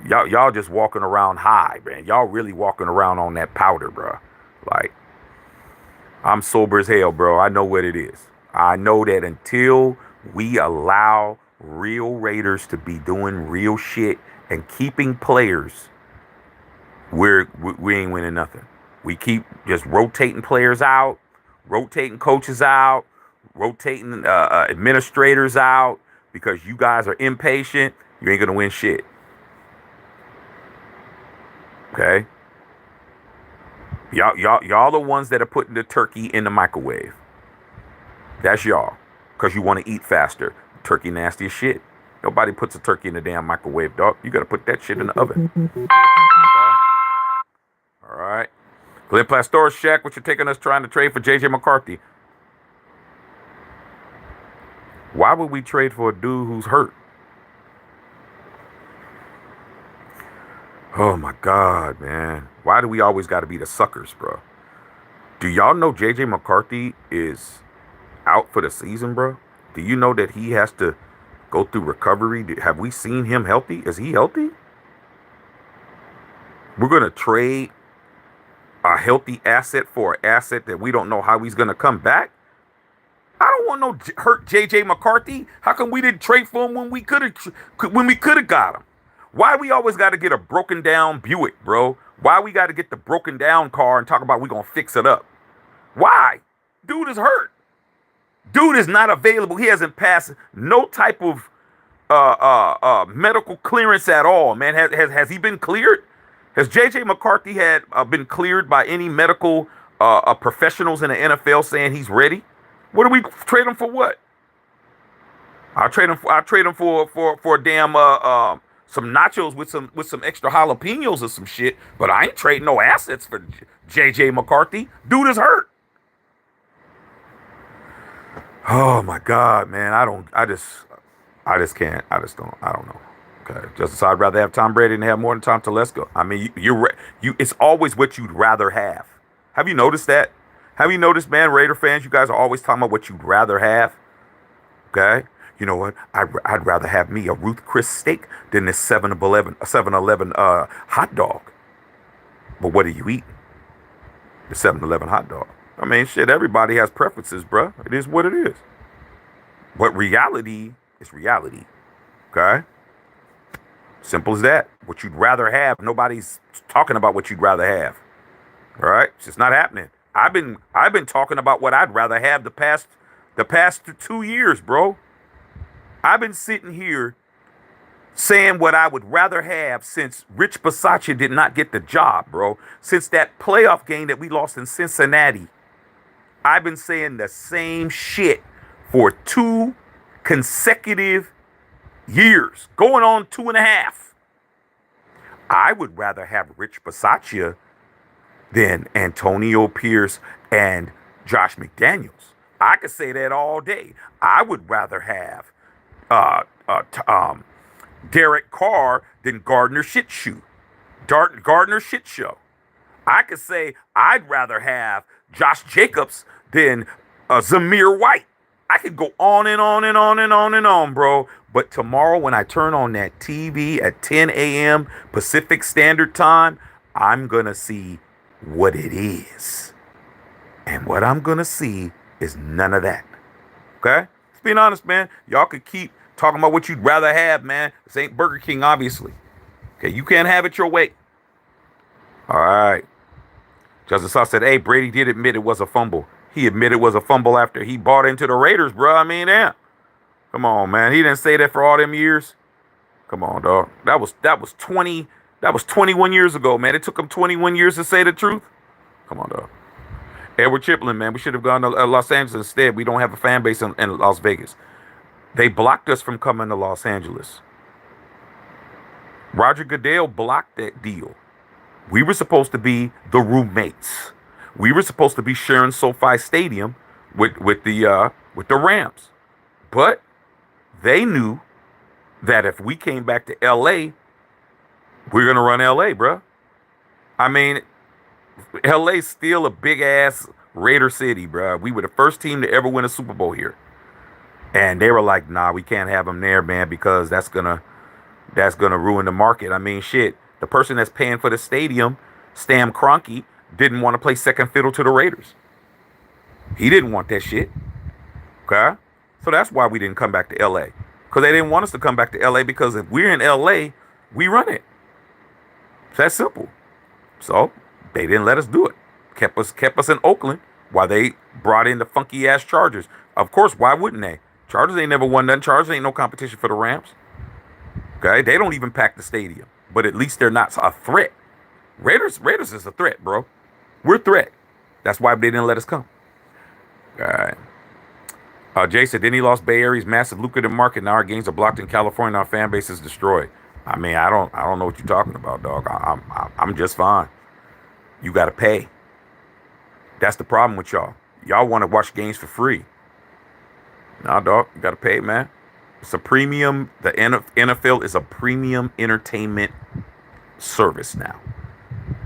y'all just walking around high, man. Y'all really walking around on that powder, bro. Like, I'm sober as hell, bro. I know what it is. I know that until we allow real Raiders to be doing real shit and keeping players, we ain't winning nothing. We keep just rotating players out, rotating coaches out, rotating administrators out because you guys are impatient. You ain't gonna win shit. Okay? Y'all the ones that are putting the turkey in the microwave. That's y'all. Because you want to eat faster. Turkey nasty as shit. Nobody puts a turkey in the damn microwave, dog. You got to put that shit in the oven. Okay. All right. Glenn Pastore, Shaq, what you taking us trying to trade for J.J. McCarthy? Why would we trade for a dude who's hurt? Oh my God, man. Why do we always got to be the suckers, bro? Do y'all know J.J. McCarthy is out for the season, bro? Do you know that he has to go through recovery? Have we seen him healthy? Is he healthy? We're going to trade a healthy asset for an asset that we don't know how he's going to come back? I don't want no hurt J.J. McCarthy. How come we didn't trade for him when we could have got him? Why we always got to get a broken down Buick, bro? Why we got to get the broken down car and talk about we going to fix it up? Why? Dude is hurt. Dude is not available. He hasn't passed no type of medical clearance at all, man. Has he been cleared? Has J.J. McCarthy had been cleared by any medical professionals in the NFL saying he's ready? What do we trade him for? What? I trade him for a damn some nachos with some extra jalapenos or some shit. But I ain't trading no assets for J.J. McCarthy. Dude is hurt. Oh my God, man. I just can't. I don't know. Okay. Just so I'd rather have Tom Brady than have more than Tom Telesco. I mean, it's always what you'd rather have. Have you noticed that? Have you noticed, man, Raider fans, you guys are always talking about what you'd rather have? Okay? You know what? I'd rather have me a Ruth Chris steak than this 7-Eleven hot dog. But what are you eating? The 7-Eleven hot dog. I mean, shit, everybody has preferences, bruh. It is what it is. But reality is reality. Okay? Simple as that. What you'd rather have, nobody's talking about what you'd rather have. All right? It's just not happening. I've been talking about what I'd rather have the past 2 years, bro. I've been sitting here saying what I would rather have since Rich Bisaccia did not get the job, bro. Since that playoff game that we lost in Cincinnati. I've been saying the same shit for 2 consecutive years, going on 2.5. I would rather have Rich Bisaccia than Antonio Pierce and Josh McDaniels. I could say that all day. I would rather have Derek Carr than Gardner Shitshoe. Gardner Shitshow. I could say I'd rather have Josh Jacobs than Zamir White. I could go on and on and on and on and on, bro. But tomorrow when I turn on that TV at 10 a.m. Pacific Standard Time, I'm going to see what it is. And what I'm going to see is none of that. Okay? Let's be honest, man. Y'all could keep talking about what you'd rather have, man. This ain't Burger King, obviously. Okay, you can't have it your way. All right. Justice Sauce said, hey, Brady did admit it was a fumble. He admitted it was a fumble after he bought into the Raiders, bro. I mean, damn. Come on, man. He didn't say that for all them years. Come on, dog. That was 21 years ago, man. It took him 21 years to say the truth. Come on, dog. Edward Chiplin, man. We should have gone to Los Angeles instead. We don't have a fan base in Las Vegas. They blocked us from coming to Los Angeles. Roger Goodell blocked that deal. We were supposed to be the roommates. We were supposed to be sharing SoFi Stadium with the Rams. But they knew that if we came back to LA, we're going to run LA, bro. I mean, LA's still a big ass Raider city, bro. We were the first team to ever win a Super Bowl here. And they were like, nah, we can't have them there, man, because that's gonna ruin the market. I mean, shit. The person that's paying for the stadium, Stan Kroenke, didn't want to play second fiddle to the Raiders. He didn't want that shit. Okay? So that's why we didn't come back to LA. Because they didn't want us to come back to LA because if we're in LA, we run it. It's that simple. So they didn't let us do it. Kept us in Oakland while they brought in the funky ass Chargers. Of course, why wouldn't they? Chargers ain't never won nothing. Chargers ain't no competition for the Rams. Okay? They don't even pack the stadium. But at least they're not a threat. Raiders is a threat, bro. We're a threat. That's why they didn't let us come. All right. Jay said, then he lost Bay Area's massive lucrative market. Now our games are blocked in California. Our fan base is destroyed. I mean, I don't know what you're talking about, dog. I'm just fine. You got to pay. That's the problem with y'all. Y'all want to watch games for free. Nah, dog, you gotta pay, man. It's a premium. The NFL is a premium entertainment service now.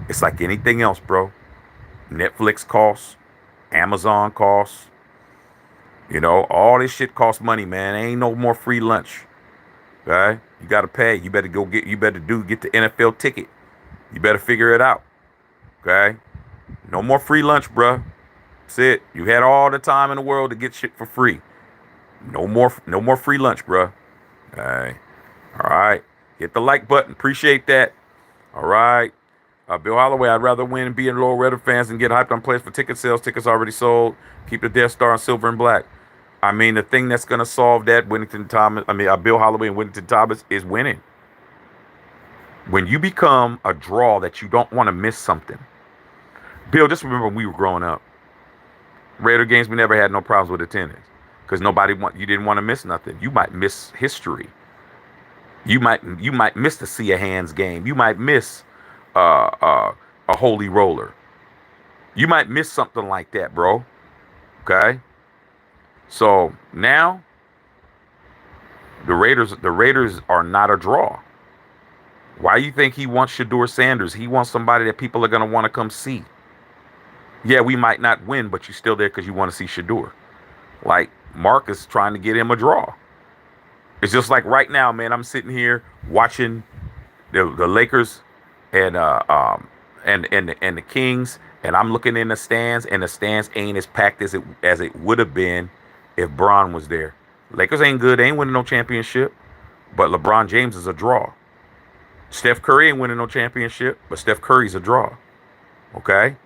It's like anything else, bro. Netflix costs, Amazon costs. All this shit costs money, man. Ain't no more free lunch. Okay? You gotta pay. You better get the NFL ticket. You better figure it out. Okay? No more free lunch, bruh. That's it. You had all the time in the world to get shit for free. No more free lunch, bruh. Hey. All right. Hit the like button. Appreciate that. All right. Bill Holloway, I'd rather win and be in low Raider fans than get hyped on players for ticket sales. Tickets already sold. Keep the Death Star in silver and black. I mean, the thing that's going to solve that, Bill Holloway and Whittington Thomas, is winning. When you become a draw that you don't want to miss something. Bill, just remember when we were growing up. Raider games, we never had no problems with attendance. Because you didn't want to miss nothing. You might miss history. You might miss the Sea of Hands game. You might miss a holy roller. You might miss something like that, bro. Okay? So now the Raiders are not a draw. Why do you think he wants Shedeur Sanders? He wants somebody that people are going to want to come see. Yeah, we might not win, but you're still there because you want to see Shedeur. Like Marcus trying to get him a draw. It's just like right now, man. I'm sitting here watching the Lakers and the Kings, and I'm looking in the stands, and the stands ain't as packed as it would have been if Bron was there. Lakers ain't good. They ain't winning no championship, but LeBron James is a draw. Steph Curry ain't winning no championship, but Steph Curry's a draw. Okay?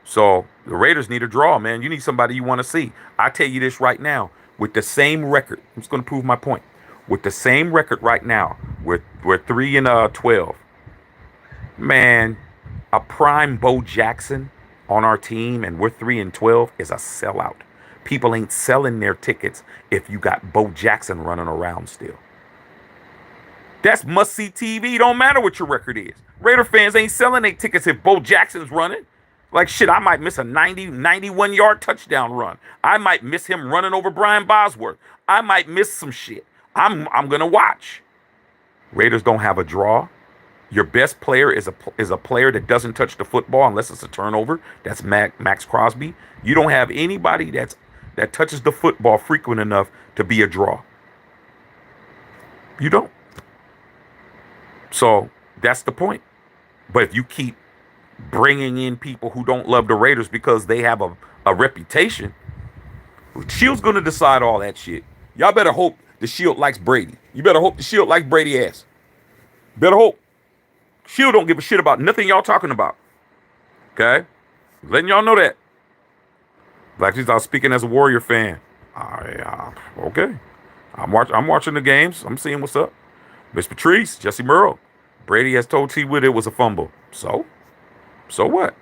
So the Raiders need a draw, man. You need somebody you want to see. I tell you this right now, with the same record, I'm just going to prove my point. With the same record right now, we're 3-12. Man, a prime Bo Jackson on our team, and we're 3-12 is a sellout. People ain't selling their tickets if you got Bo Jackson running around still. That's must-see TV. Don't matter what your record is. Raider fans ain't selling their tickets if Bo Jackson's running. Like, shit, I might miss a 91-yard touchdown run. I might miss him running over Brian Bosworth. I might miss some shit. I'm going to watch. Raiders don't have a draw. Your best player is a player that doesn't touch the football unless it's a turnover. That's Max Crosby. You don't have anybody that touches the football frequent enough to be a draw. You don't. So that's the point. But if you keep bringing in people who don't love the Raiders because they have a reputation, Shield's going to decide all that shit. Y'all better hope the Shield likes Brady. You better hope the Shield likes Brady ass. Better hope. Shield don't give a shit about nothing y'all talking about. Okay? Letting y'all know that. Black Jesus, I was speaking as a Warrior fan. Okay. I'm watching the games. I'm seeing what's up. Miss Patrice, Jesse Merle. Brady has told T. Wood it was a fumble. So what?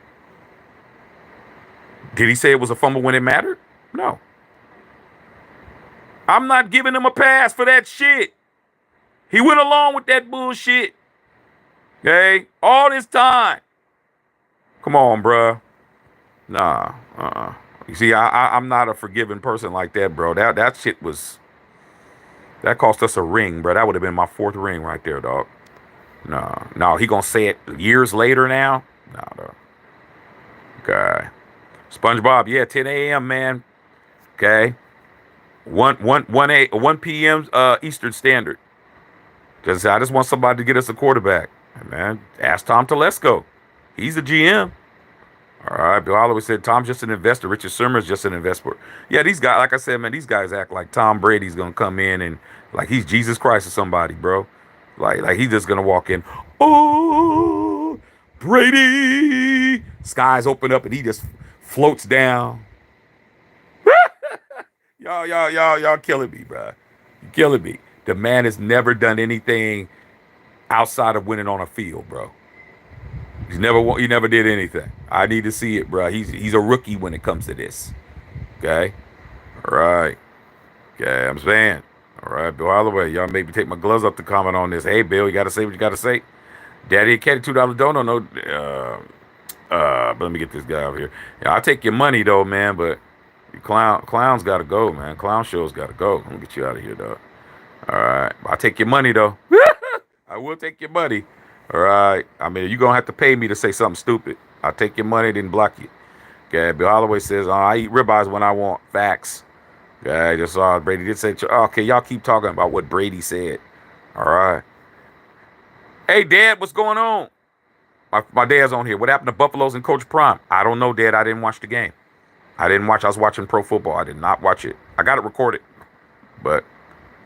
Did he say it was a fumble when it mattered? No. I'm not giving him a pass for that shit. He went along with that bullshit. Okay? All this time. Come on, bruh. Nah. You see, I'm not a forgiving person like that, bro. That shit was... That cost us a ring, bro. That would have been my 4th ring right there, dog. No, he gonna say it years later now? No, dog. Okay. SpongeBob, yeah, 10 a.m., man. Okay. 1 p.m. Eastern Standard. I just want somebody to get us a quarterback. Hey, man, ask Tom Telesco. He's the GM. All right, Bill Holloway said Tom's just an investor. Richard Shermer's just an investor. Yeah, these guys, like I said, man, these guys act like Tom Brady's gonna come in and like he's Jesus Christ or somebody, bro. Like he's just gonna walk in. Oh, Brady! Skies open up and he just floats down. Y'all killing me, bro. You killing me. The man has never done anything outside of winning on a field, bro. He never did anything. I need to see it, bro. He's a rookie when it comes to this. Okay? All right. Okay, I'm saying. All right, Bill Holloway. Y'all maybe take my gloves off to comment on this. Hey, Bill, you got to say what you got to say. Daddy and Caddy, $2 donut. No, but let me get this guy over here. Yeah, I'll take your money, though, man, but Clowns got to go, man. Clown shows got to go. Let me get you out of here, dog. All right. I'll take your money, though. I will take your money. All right. I mean, you're going to have to pay me to say something stupid. I'll take your money, then block you. Okay. Bill Holloway says, I eat ribeyes when I want. Facts. Okay. I just saw Brady did say, okay, y'all keep talking about what Brady said. All right. Hey, Dad, what's going on? My dad's on here. What happened to Buffaloes and Coach Prime? I don't know, Dad. I didn't watch the game. I didn't watch. I was watching pro football. I did not watch it. I got it recorded, but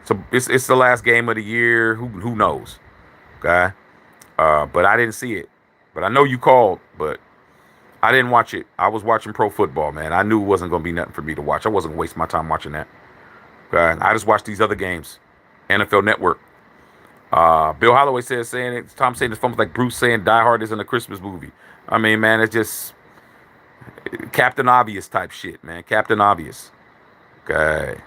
so it's the last game of the year. Who knows? Okay, but I didn't see it. But I know you called, but I didn't watch it. I was watching pro football, man. I knew it wasn't gonna be nothing for me to watch. I wasn't gonna waste my time watching that. Okay, I just watched these other games. NFL Network. Bill Holloway saying it. Tom saying it's almost like Bruce saying Die Hard isn't a Christmas movie. I mean, man, it's just Captain Obvious type shit, man. Captain Obvious. Okay.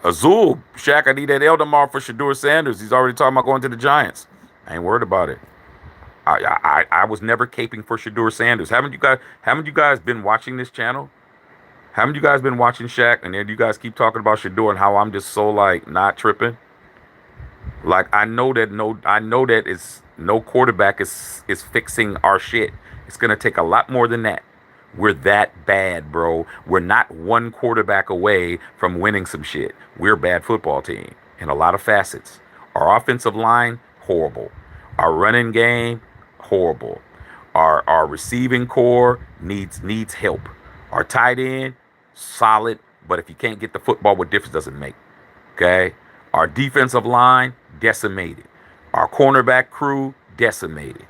Azul, Shaq, I need that Eldamar for Shador Sanders. He's already talking about going to the Giants. I ain't worried about it. I was never caping for Shador Sanders. Haven't you guys been watching this channel? Haven't you guys been watching Shaq? And then you guys keep talking about Shador and how I'm just so like not tripping. Like I know that it's no quarterback is fixing our shit. It's gonna take a lot more than that. We're that bad, bro. We're not one quarterback away from winning some shit. We're a bad football team in a lot of facets. Our offensive line, horrible. Our running game, horrible. Our receiving core needs help. Our tight end, solid, but if you can't get the football, what difference does it make? Okay? Our defensive line, decimated. Our cornerback crew, decimated.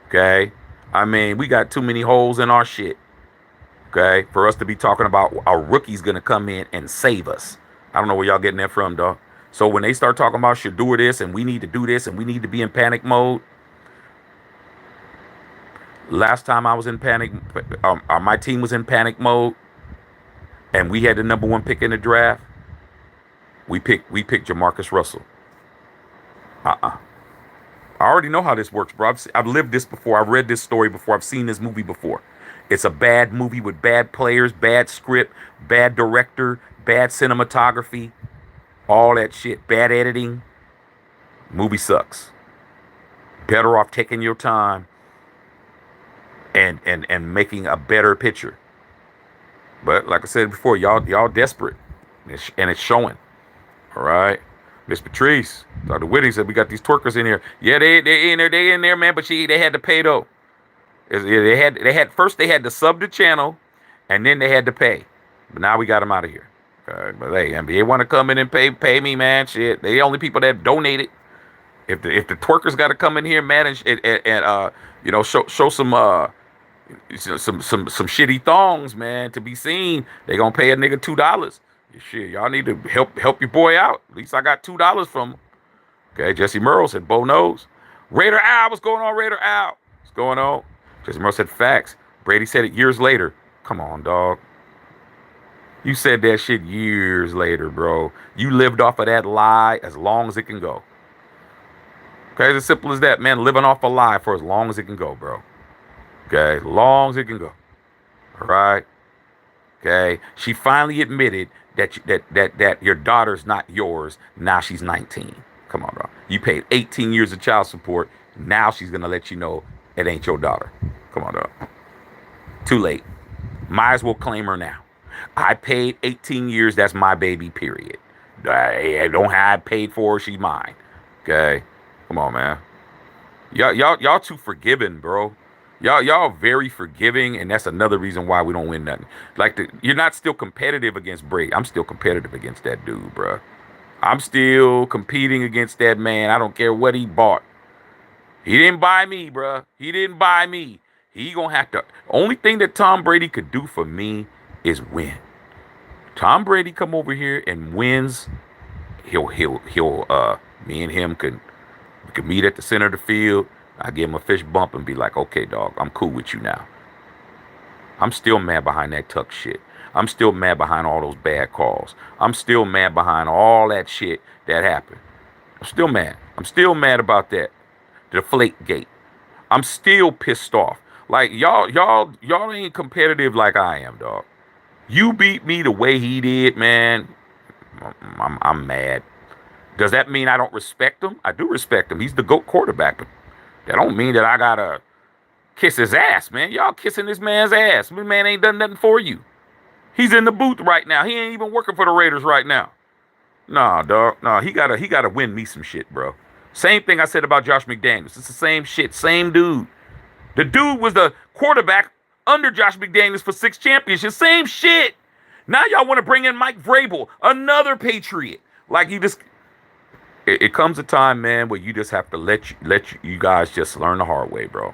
Okay? I mean, we got too many holes in our shit. Okay? For us to be talking about our rookie's going to come in and save us. I don't know where y'all getting that from, dog. So when they start talking about should do this and we need to do this and we need to be in panic mode, last time I was in panic, my team was in panic mode, and we had the number one pick in the draft. We picked Jamarcus Russell. I already know how this works, bro. I've lived this before. I've read this story before. I've seen this movie before. It's a bad movie with bad players, bad script, bad director, bad cinematography, all that shit, bad editing. Movie sucks. Better off taking your time and making a better picture. But like I said before, y'all desperate, and it's showing. All right, Miss Patrice, Dr. Whitting said we got these twerkers in here. Yeah, they in there, man. But they had to pay though. They had first they had to sub the channel, and then they had to pay. But now we got them out of here. Okay, but hey, NBA want to come in and pay me, man. Shit, they the only people that donated. If the twerkers got to come in here, man, and show some shitty thongs, man, to be seen, they gonna pay a nigga $2. Shit, y'all need to help your boy out. At least I got $2 from him. Okay, Jesse Merle said Bo knows. Raider Al, what's going on, Raider Al? What's going on? Jesse Merle said facts. Brady said it years later. Come on, dog. You said that shit years later, bro. You lived off of that lie as long as it can go. Okay, it's as simple as that, man. Living off a lie for as long as it can go, bro. Okay, as long as it can go. All right. Okay. She finally admitted that your daughter's not yours. Now she's 19. Come on, bro. You paid 18 years of child support. Now she's gonna let you know it ain't your daughter. Come on, dog. Too late. Might as well claim her now. I paid 18 years. That's my baby. Period. I don't have paid for her. She's mine. Okay. Come on, man. Y'all too forgiving, bro. Y'all very forgiving, and that's another reason why we don't win nothing. You're not still competitive against Brady. I'm still competitive against that dude, bro. I'm still competing against that man. I don't care what he bought. He didn't buy me, bro. He didn't buy me. He gonna have to. Only thing that Tom Brady could do for me is win. Tom Brady come over here and wins. He'll me and him could meet at the center of the field. I give him a fist bump and be like, okay, dog, I'm cool with you now. I'm still mad behind that Tuck shit. I'm still mad behind all those bad calls. I'm still mad behind all that shit that happened. I'm still mad. I'm still mad about that. The Deflate Gate. I'm still pissed off. Like y'all ain't competitive like I am, dog. You beat me the way he did, man. I'm mad. Does that mean I don't respect him? I do respect him. He's the GOAT quarterback, but that don't mean that I gotta kiss his ass, man. Y'all kissing this man's ass. This man ain't done nothing for you. He's in the booth right now. He ain't even working for the Raiders right now. Nah, dog. Nah, he gotta win me some shit, bro. Same thing I said about Josh McDaniels. It's the same shit, same dude. The dude was the quarterback under Josh McDaniels for 6 championships. Same shit. Now y'all want to bring in Mike Vrabel, another Patriot. Like you just, it comes a time, man, where you just have to let you guys just learn the hard way, bro.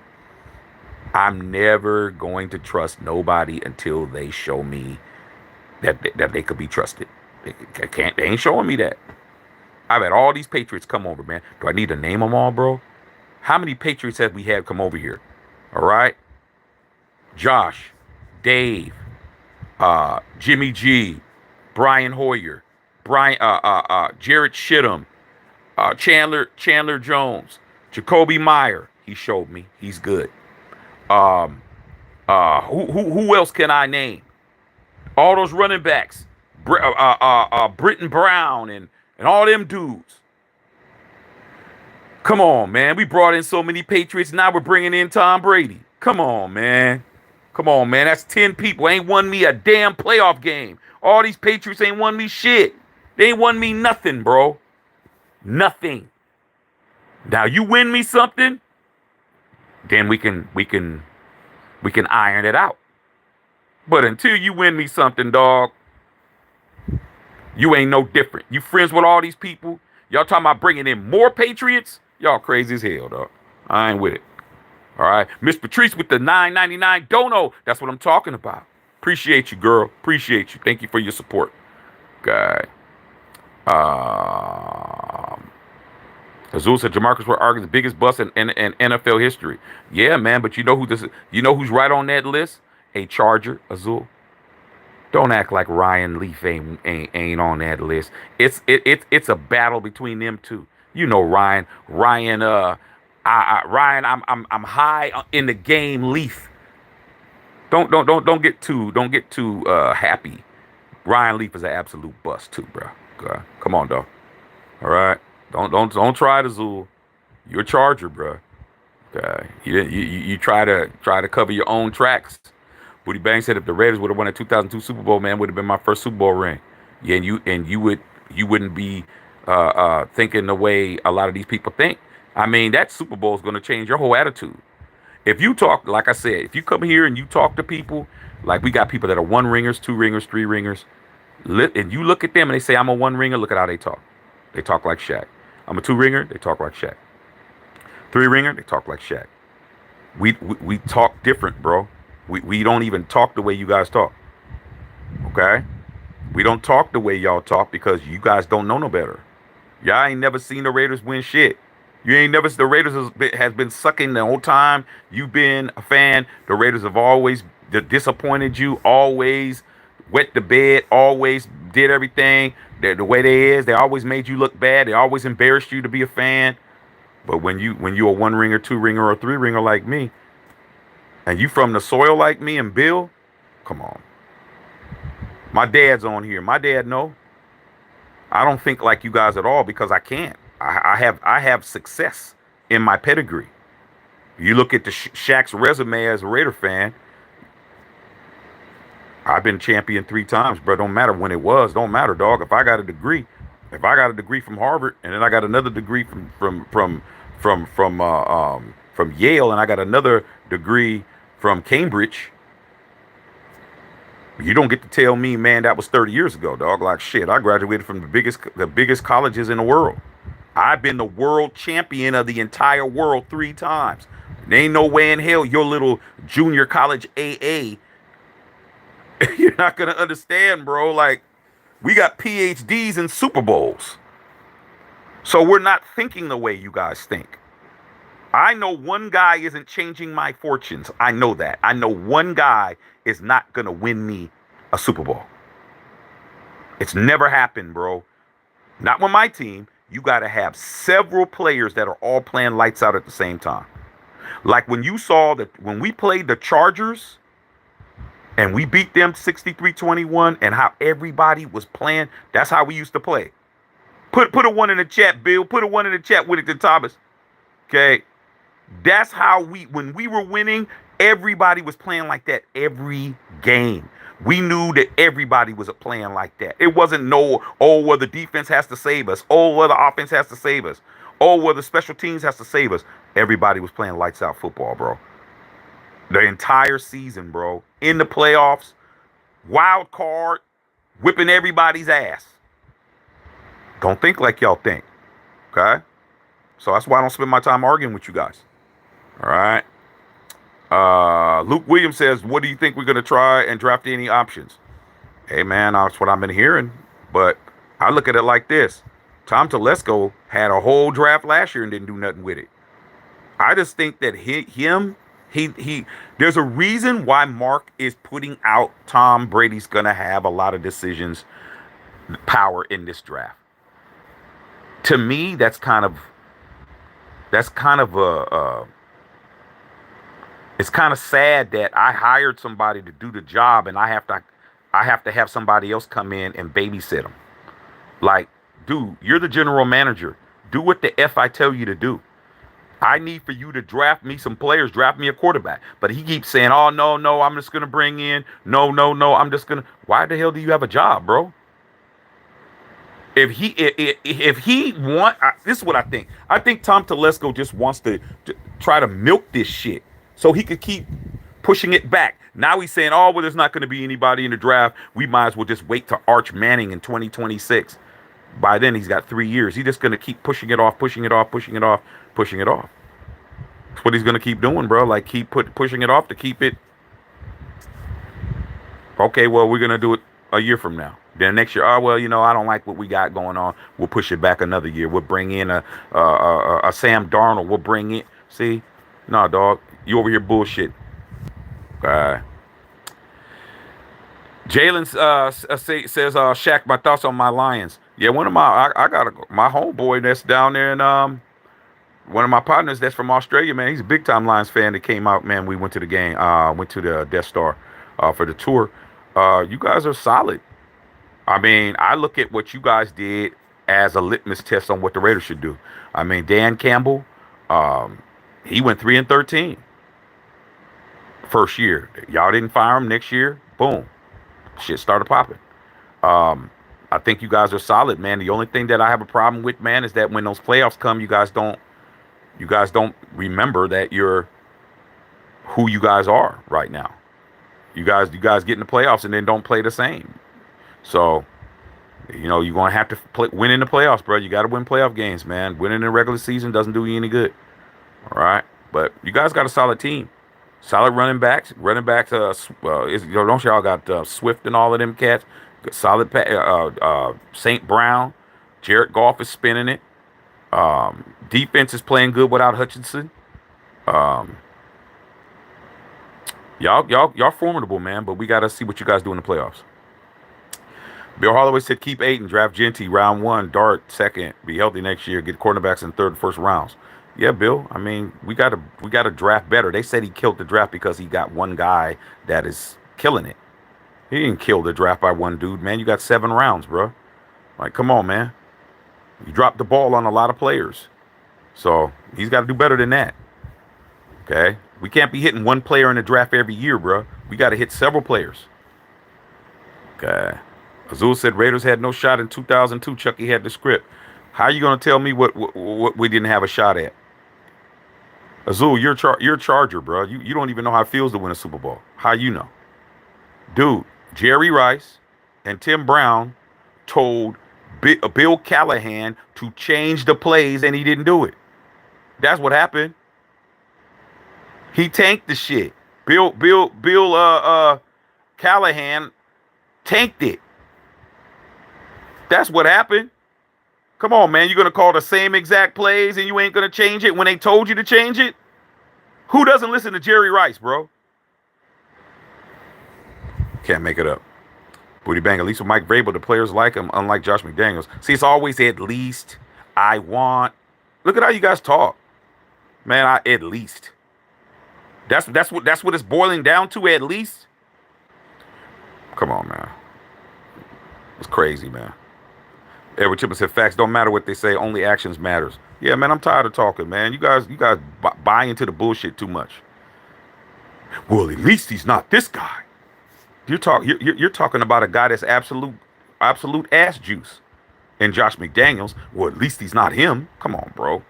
I'm never going to trust nobody until they show me that they could be trusted. They can't. They ain't showing me that. I've had all these Patriots come over, man. Do I need to name them all, bro? How many Patriots have we had come over here? All right, Josh, Dave, Jimmy G, Brian Hoyer, Jared Shittum, Chandler Jones, Jacoby Meyer. He showed me he's good. Um, who else can I name? All those running backs, Britton Brown and all them dudes. Come on, man. We brought in so many Patriots. Now we're bringing in Tom Brady. Come on, man. Come on, man. That's 10 people. Ain't won me a damn playoff game. All these Patriots ain't won me shit. They ain't won me nothing, bro. Nothing. Now you win me something, then we can iron it out. But until you win me something, dog, you ain't no different. You friends with all these people. Y'all talking about bringing in more Patriots? Y'all crazy as hell, dog. I ain't with it. All right. Miss Patrice with the $9.99 dono. That's what I'm talking about. Appreciate you, girl. Appreciate you. Thank you for your support. Guy. Azul said Jamarcus were arguing the biggest bust in NFL history. Yeah, man, but you know who this is? You know who's right on that list? A Charger, Azul. Don't act like Ryan Leaf ain't on that list. It's a battle between them two. You know Ryan. Ryan. I'm high in the game. Leaf. Don't get too happy. Ryan Leaf is an absolute bust too, bro. Come on, dog. All right. Don't try to Zool. You're a Charger, bro. Okay. You try to cover your own tracks. Booty Bang said if the Raiders would have won a 2002 Super Bowl, man, would have been my first Super Bowl ring. Yeah, and you wouldn't be thinking the way a lot of these people think. I mean, that Super Bowl is going to change your whole attitude. If you talk, like I said, if you come here and you talk to people, like we got people that are one ringers, two ringers, three ringers, and you look at them and they say, I'm a one ringer, look at how they talk. They talk like Shaq. I'm a two ringer, they talk like Shaq. Three ringer, they talk like Shaq. We talk different, bro. We don't even talk the way you guys talk. Okay? We don't talk the way y'all talk because you guys don't know no better. Y'all ain't never seen the Raiders win shit. You ain't never. The Raiders has been sucking the whole time you've been a fan. The Raiders have always disappointed you, always wet the bed, always did everything the way they is. They always made you look bad. They always embarrassed you to be a fan. But when you a one ringer, two ringer, or three ringer like me, and you from the soil like me and Bill, come on. My dad's on here. My dad know. I don't think like you guys at all because I can't. I have success in my pedigree. You look at the Shaq's resume as a Raider fan. I've been champion 3 times, bro. Don't matter when it was. Don't matter, dog. If I got a degree from Harvard, and then I got another degree from Yale, and I got another degree from Cambridge. You don't get to tell me, man, that was 30 years ago, dog. Like shit, I graduated from the biggest colleges in the world. I've been the world champion of the entire world 3 times. There ain't no way in hell your little junior college AA. You're not gonna understand, bro. Like, we got PhDs in Super Bowls. So we're not thinking the way you guys think. I know one guy isn't changing my fortunes. I know that. I know one guy is not gonna win me a Super Bowl. It's never happened, bro. Not with my team. You got to have several players that are all playing lights out at the same time. Like when you saw that when we played the Chargers and we beat them 63-21 and how everybody was playing, that's how we used to play. Put a one in the chat, Bill. Put a one in the chat with it to Thomas. Okay. That's how when we were winning, everybody was playing like that every game. We knew that everybody was playing like that. It wasn't well, the defense has to save us. Oh, well, the offense has to save us. Oh, well, the special teams has to save us. Everybody was playing lights out football, bro. The entire season, bro. In the playoffs, wild card, whipping everybody's ass. Don't think like y'all think. Okay? So that's why I don't spend my time arguing with you guys. All right? Luke Williams says, what do you think we're going to try and draft any options? Hey, man, that's what I've been hearing. But I look at it like this. Tom Telesco had a whole draft last year and didn't do nothing with it. I just think that there's a reason why Mark is putting out Tom Brady's going to have a lot of decisions power in this draft. To me, that's kind of it's kind of sad that I hired somebody to do the job and I have to have somebody else come in and babysit them. Like, dude, you're the general manager. Do what the F I tell you to do. I need for you to draft me some players, draft me a quarterback. But he keeps saying, oh, no, I'm just going to bring in. No, I'm just going to. Why the hell do you have a job, bro? If he want, this is what I think. I think Tom Telesco just wants to try to milk this shit so he could keep pushing it back. Now he's saying, oh, well, there's not going to be anybody in the draft. We might as well just wait to Arch Manning in 2026. By then, he's got 3 years. He's just going to keep pushing it off. That's what he's going to keep doing, bro. Like, keep pushing it off to keep it. Okay, well, we're going to do it a year from now. Then next year, oh, well, I don't like what we got going on. We'll push it back another year. We'll bring in a Sam Darnold. We'll bring in. See? No, dog. You over here bullshit. Jalen says, Shaq, my thoughts on my Lions. Yeah, one of I got my homeboy that's down there, and one of my partners that's from Australia, man. He's a big time Lions fan that came out, man. We went to the game, went to the Death Star for the tour. You guys are solid. I mean, I look at what you guys did as a litmus test on what the Raiders should do. I mean, Dan Campbell, he went 3-13 first year. Y'all didn't fire him. Next year, boom, shit started popping. I think you guys are solid, man. The only thing that I have a problem with, man, is that when those playoffs come, you guys don't remember that you're who you guys are right now. You guys get in the playoffs and then don't play the same. So, you're going to have to win in the playoffs, bro. You got to win playoff games, man. Winning in the regular season doesn't do you any good. All right? But you guys got a solid team. Solid running backs. Don't y'all got Swift and all of them cats? Solid St. Brown. Jared Goff is spinning it. Defense is playing good without Hutchinson. Y'all formidable, man. But we got to see what you guys do in the playoffs. Bill Holloway said, keep 8 and draft Genty round 1, Dart second, be healthy next year, get quarterbacks in third and first rounds. Yeah, Bill. I mean, we got to draft better. They said he killed the draft because he got one guy that is killing it. He didn't kill the draft by one dude, man. You got 7 rounds, bro. Like, come on, man. You dropped the ball on a lot of players. So he's got to do better than that. Okay? We can't be hitting one player in the draft every year, bro. We got to hit several players. Okay. Azul said Raiders had no shot in 2002. Chucky had the script. How are you going to tell me what we didn't have a shot at? Azul, you're a Charger, bro. You don't even know how it feels to win a Super Bowl. How you know? Dude, Jerry Rice and Tim Brown told Bill Callahan to change the plays, and he didn't do it. That's what happened. He tanked the shit. Bill Callahan tanked it. That's what happened. Come on, man. You're going to call the same exact plays and you ain't going to change it when they told you to change it? Who doesn't listen to Jerry Rice, bro? Can't make it up. Booty Bang. At least with Mike Vrabel, the players like him, unlike Josh McDaniels. See, it's always at least, I want. Look at how you guys talk. Man, at least. That's what it's boiling down to at least. Come on, man. It's crazy, man. Edward Chipman said, "Facts don't matter what they say. Only actions matters." Yeah, man. I'm tired of talking, man. You guys buy into the bullshit too much. Well, at least he's not this guy. You're talking about a guy that's absolute ass juice. And Josh McDaniels, well, at least he's not him. Come on, bro.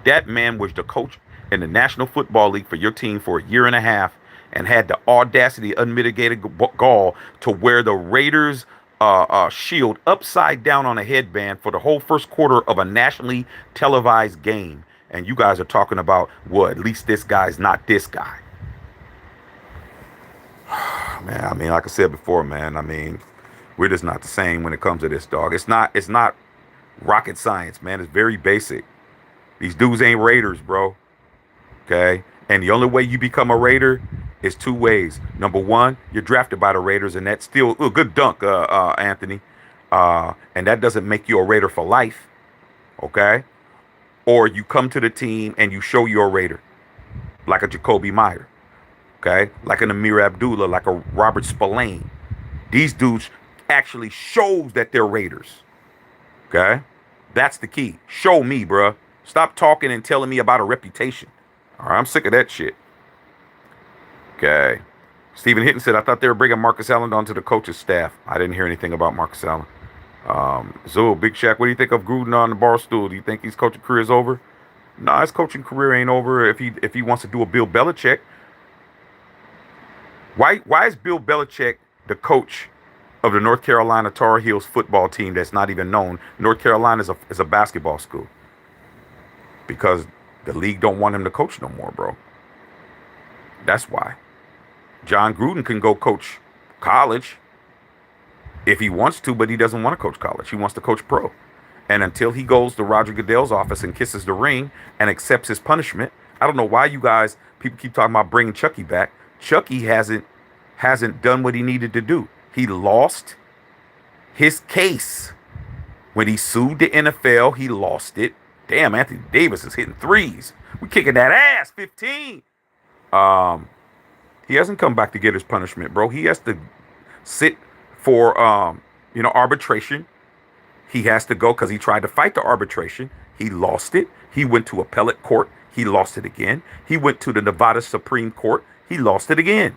That man was the coach in the National Football League for your team for a year and a half and had the audacity, unmitigated gall to wear the Raiders shield upside down on a headband for the whole first quarter of a nationally televised game. And you guys are talking about, well, at least this guy's not this guy. Man, I mean, like I said before, man, I mean, we're just not the same when it comes to this, dog. It's not rocket science, man. It's very basic. These dudes ain't Raiders, bro. Okay? And the only way you become a Raider is two ways. Number one, you're drafted by the Raiders, and that's still a good dunk, Anthony. And that doesn't make you a Raider for life. Okay? Or you come to the team and you show you're a Raider. Like a Jacoby Meyer. Okay? Like an Amir Abdullah, like a Robert Spillane. These dudes actually shows that they're Raiders. Okay? That's the key. Show me, bruh. Stop talking and telling me about a reputation. All right, I'm sick of that shit. Okay. Stephen Hitton said, I thought they were bringing Marcus Allen onto the coach's staff. I didn't hear anything about Marcus Allen. Zul, Big Shaq, what do you think of Gruden on the bar stool? Do you think his coaching career is over? Nah, his coaching career ain't over if he wants to do a Bill Belichick. Why is Bill Belichick the coach of the North Carolina Tar Heels football team that's not even known? North Carolina is a basketball school. Because the league don't want him to coach no more, bro. That's why. John Gruden can go coach college if he wants to, but he doesn't want to coach college. He wants to coach pro. And until he goes to Roger Goodell's office and kisses the ring and accepts his punishment, I don't know why people keep talking about bringing Chucky back. Chucky hasn't done what he needed to do. He lost his case. When he sued the NFL, he lost it. Damn, Anthony Davis is hitting threes. We're kicking that ass, 15. He hasn't come back to get his punishment, bro. He has to sit for, arbitration. He has to go because he tried to fight the arbitration. He lost it. He went to appellate court. He lost it again. He went to the Nevada Supreme Court. He lost it again.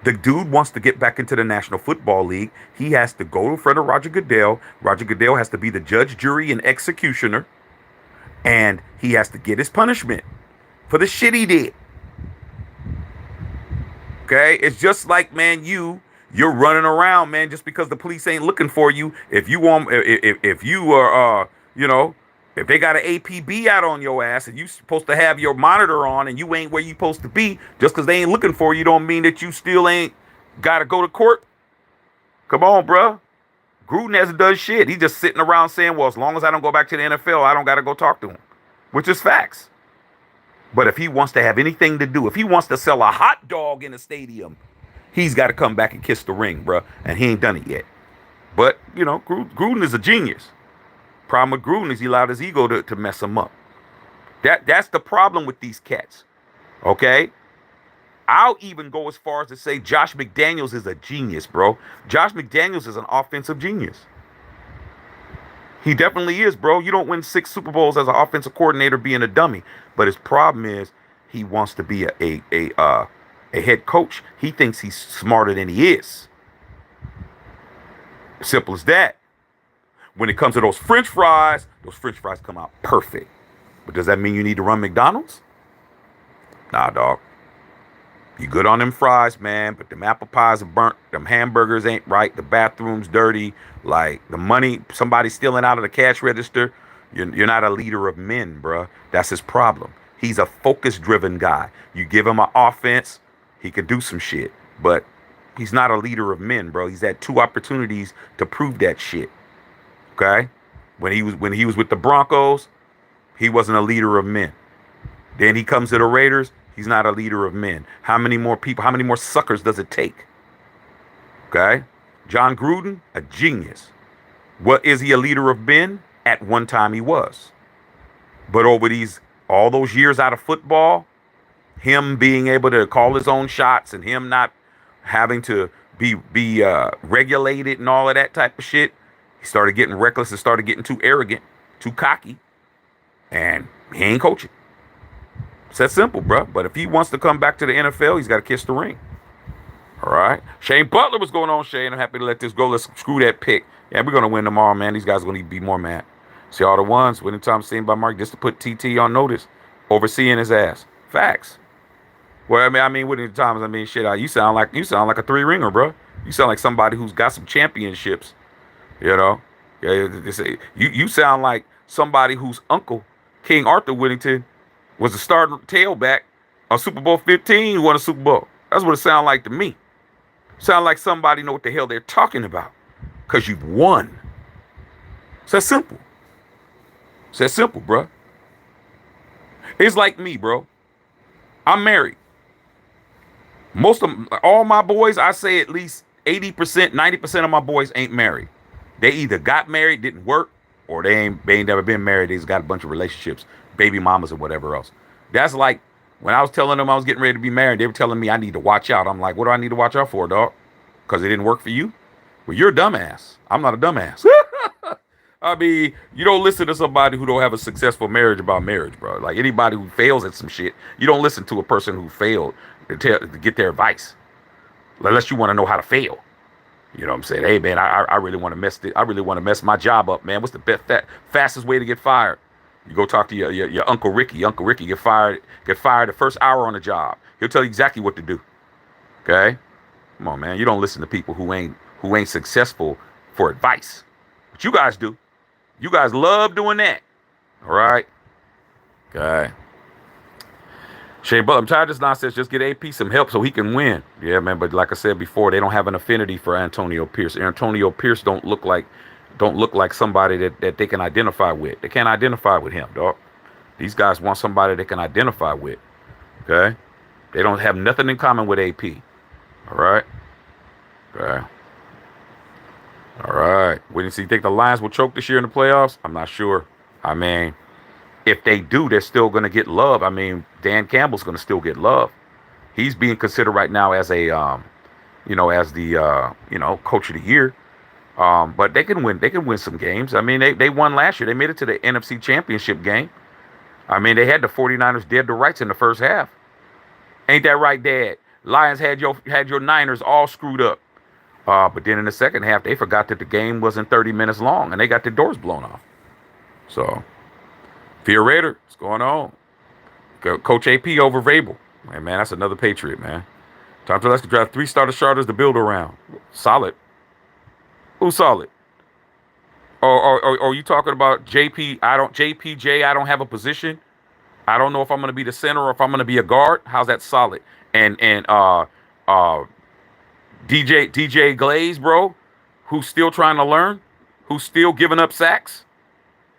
The dude wants to get back into the National Football League. He has to go in front of Roger Goodell. Roger Goodell has to be the judge, jury, and executioner. And he has to get his punishment for the shit he did. Okay? It's just like, man, you're running around, man, just because the police ain't looking for you. If you want, if you are, if they got an APB out on your ass and you supposed to have your monitor on and you ain't where you supposed to be, just because they ain't looking for you don't mean that you still ain't got to go to court. Come on, bruh. Gruden hasn't done shit. He's just sitting around saying, well, as long as I don't go back to the NFL, I don't got to go talk to him, which is facts. But if he wants to have anything to do, if he wants to sell a hot dog in a stadium, he's got to come back and kiss the ring, bruh. And he ain't done it yet. But, Gruden is a genius. Problem with Gruden is he allowed his ego to mess him up. That's the problem with these cats. Okay? I'll even go as far as to say Josh McDaniels is a genius, bro. Josh McDaniels is an offensive genius. He definitely is, bro. You don't win 6 Super Bowls as an offensive coordinator being a dummy. But his problem is he wants to be a head coach. He thinks he's smarter than he is. Simple as that. When it comes to those French fries come out perfect. But does that mean you need to run McDonald's? Nah, dog. You good on them fries, man, but them apple pies are burnt. Them hamburgers ain't right. The bathroom's dirty. Like, the money, somebody's stealing out of the cash register. You're not a leader of men, bruh. That's his problem. He's a focus-driven guy. You give him an offense, he can do some shit. But he's not a leader of men, bro. He's had 2 opportunities to prove that shit. Okay? When he was with the Broncos, he wasn't a leader of men. Then he comes to the Raiders, he's not a leader of men. How many more suckers does it take? Okay? John Gruden, a genius. What is he a leader of men? At one time he was. But over all those years out of football, him being able to call his own shots and him not having to be regulated and all of that type of shit. He started getting reckless and started getting too arrogant, too cocky, and he ain't coaching. It's that simple, bro. But if he wants to come back to the NFL, he's got to kiss the ring. All right. Shane Butler, what's going on, Shane? I'm happy to let this go. Let's screw that pick. Yeah, we're going to win tomorrow, man. These guys are going to be more mad. See all the ones, winning time seen by Mark, just to put TT on notice, overseeing his ass. Facts. Well, I mean, winning times, I mean, shit, you sound like a three-ringer, bro. You sound like somebody who's got some championships, you know. You sound like somebody whose uncle, King Arthur Whittington, was the starting tailback on Super Bowl 15 who won a Super Bowl. That's what it sounds like to me. Sound like somebody know what the hell they're talking about because you've won. It's that simple. It's that simple, bro. It's like me, bro. I'm married. All my boys, I say at least 80%, 90% of my boys ain't married. They either got married, didn't work, or they ain't never been married. They just got a bunch of relationships, baby mamas or whatever else. That's like when I was telling them I was getting ready to be married, they were telling me I need to watch out. I'm like, what do I need to watch out for, dog? Because it didn't work for you? Well, you're a dumbass. I'm not a dumbass. I mean, you don't listen to somebody who don't have a successful marriage about marriage, bro. Like anybody who fails at some shit, you don't listen to a person who failed to get their advice. Unless you want to know how to fail. You know what I'm saying? Hey, man, I really want to mess my job up, man. What's the fastest way to get fired? You go talk to your Uncle Ricky. Uncle Ricky get fired the first hour on the job. He'll tell you exactly what to do. Okay? Come on, man. You don't listen to people who ain't successful for advice. But you guys do. You guys love doing that. All right? Okay. Shane Butler, I'm tired of this nonsense. Just get AP some help so he can win. Yeah, man. But like I said before, they don't have an affinity for Antonio Pierce. Antonio Pierce don't look like somebody that they can identify with. They can't identify with him, dog. These guys want somebody they can identify with. Okay? They don't have nothing in common with AP. All right? Okay. All right. Wait see. Think the Lions will choke this year in the playoffs? I'm not sure. I mean, if they do, they're still going to get love. I mean, Dan Campbell's going to still get love. He's being considered right now as a, as the, coach of the year. But they can win. They can win some games. I mean, they won last year. They made it to the NFC Championship game. I mean, they had the 49ers dead to rights in the first half. Ain't that right, Dad? Lions had your Niners all screwed up. But then in the second half, they forgot that the game wasn't 30 minutes long, and they got their doors blown off. So, Fear Raider, what's going on? Coach AP over Vrabel. Hey, man, that's another Patriot, man. Time to let's draft 3 starter starters to build around. Solid. Who's solid? Or you talking about JPJ, I don't have a position. I don't know if I'm going to be the center or if I'm going to be a guard. How's that solid? And DJ Glaze, bro, who's still trying to learn, who's still giving up sacks.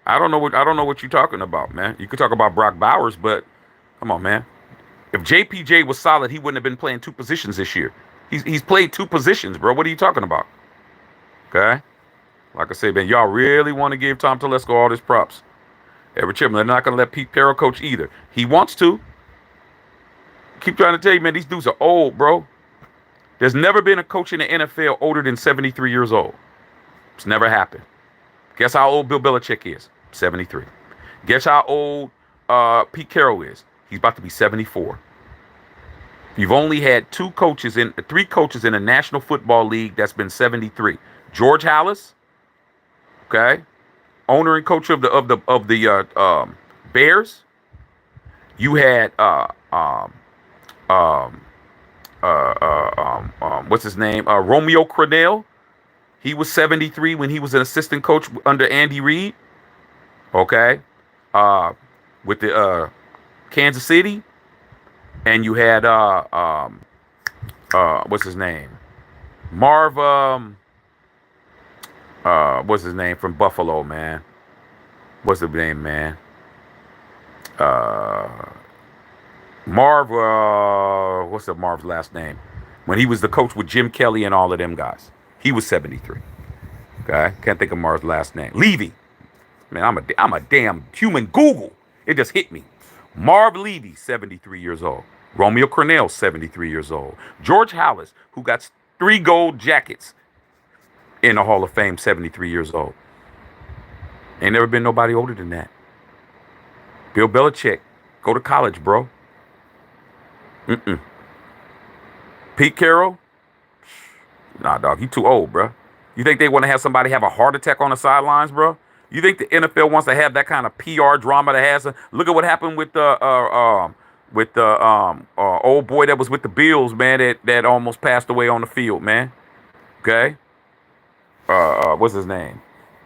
I don't know what you're talking about, man. You could talk about Brock Bowers, but come on, man. If JPJ was solid, he wouldn't have been playing 2 positions this year. He's played 2 positions, bro. What are you talking about? Okay? Like I said, man, y'all really want to give Tom Telesco all his props. Everett Chipman, they're not going to let Pete Carroll coach either. He wants to. Keep trying to tell you, man, these dudes are old, bro. There's never been a coach in the NFL older than 73 years old. It's never happened. Guess how old Bill Belichick is? 73. Guess how old Pete Carroll is? He's about to be 74. You've only had 3 coaches in the National Football League that's been 73. George Halas, okay, owner and coach of the Bears. You had what's his name? Romeo Crennel. He was 73 when he was an assistant coach under Andy Reid. Okay, with the Kansas City, and you had what's his name? Marv. What's his name from Buffalo, man? What's the name, man? Marv. What's Marv's last name? When he was the coach with Jim Kelly and all of them guys, he was 73. Okay, can't think of Marv's last name. Levy. Man, I'm a damn human Google. It just hit me. Marv Levy, 73 years old. Romeo Crennel, 73 years old. George Halas, who got 3 gold jackets in the Hall of Fame, 73 years old. Ain't never been nobody older than that. Bill Belichick, go to college, bro. Mm-mm. Pete Carroll, nah, dog, you too old, bro. You think they want to have somebody have a heart attack on the sidelines, bro? You think the NFL wants to have that kind of PR drama that has? Look at what happened with the old boy that was with the Bills, man, that almost passed away on the field, man. Okay, what's his name?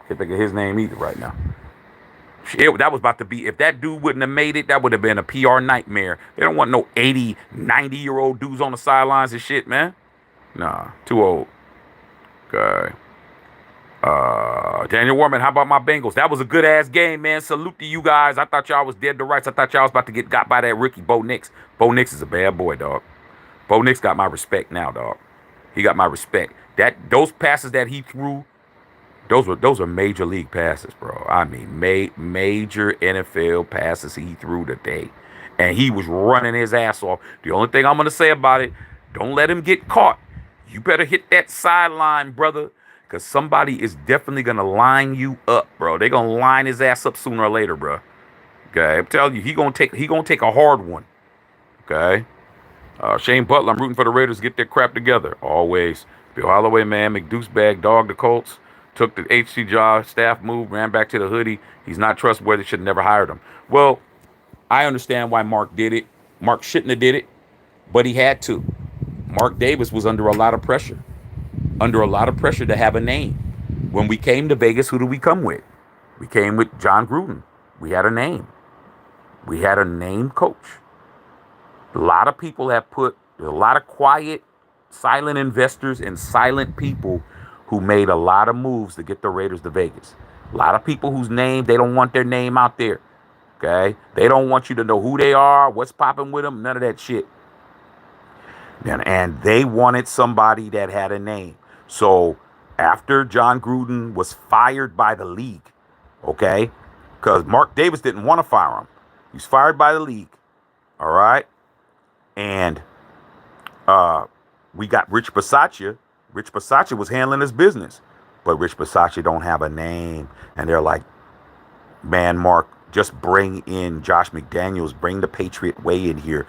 Can't think of his name either right now. That was about to be, if that dude wouldn't have made it, that would have been a PR nightmare. They don't want no 80, 90-year-old dudes on the sidelines and shit, man. Nah, too old. Okay. Daniel Warman, how about my Bengals? That was a good ass game, man. Salute to you guys. I thought y'all was dead to rights. I thought y'all was about to get got by that rookie, Bo Nix. Bo Nix is a bad boy, dog. Bo Nix got my respect now, dog. He got my respect. Those passes that he threw, those are major league passes, bro. I mean, major NFL passes he threw today. And he was running his ass off. The only thing I'm gonna say about it, don't let him get caught. You better hit that sideline, brother. Because somebody is definitely going to line you up, bro. They're going to line his ass up sooner or later, bro. Okay, I'm telling you, he gonna take a hard one. Okay. Shane Butler, I'm rooting for the Raiders to get their crap together. Always. Bill Holloway, man, McDouchebag, dog the Colts. Took the HC job, staff move, ran back to the hoodie. He's not trustworthy, should have never hired him. Well, I understand why Mark did it. Mark shouldn't have did it, but he had to. Mark Davis was under a lot of pressure. Under a lot of pressure to have a name. When we came to Vegas, who did we come with? We came with John Gruden. We had a name. We had a named coach. A lot of people have put, a lot of quiet, silent investors and silent people who made a lot of moves to get the Raiders to Vegas. A lot of people whose name, they don't want their name out there. Okay? They don't want you to know who they are, what's popping with them, none of that shit. And they wanted somebody that had a name. So after John Gruden was fired by the league, okay, because Mark Davis didn't want to fire him. He was fired by the league, all right? And we got Rich Bisaccia. Rich Bisaccia was handling his business, but Rich Bisaccia don't have a name. And they're like, man, Mark, just bring in Josh McDaniels, bring the Patriot Way in here.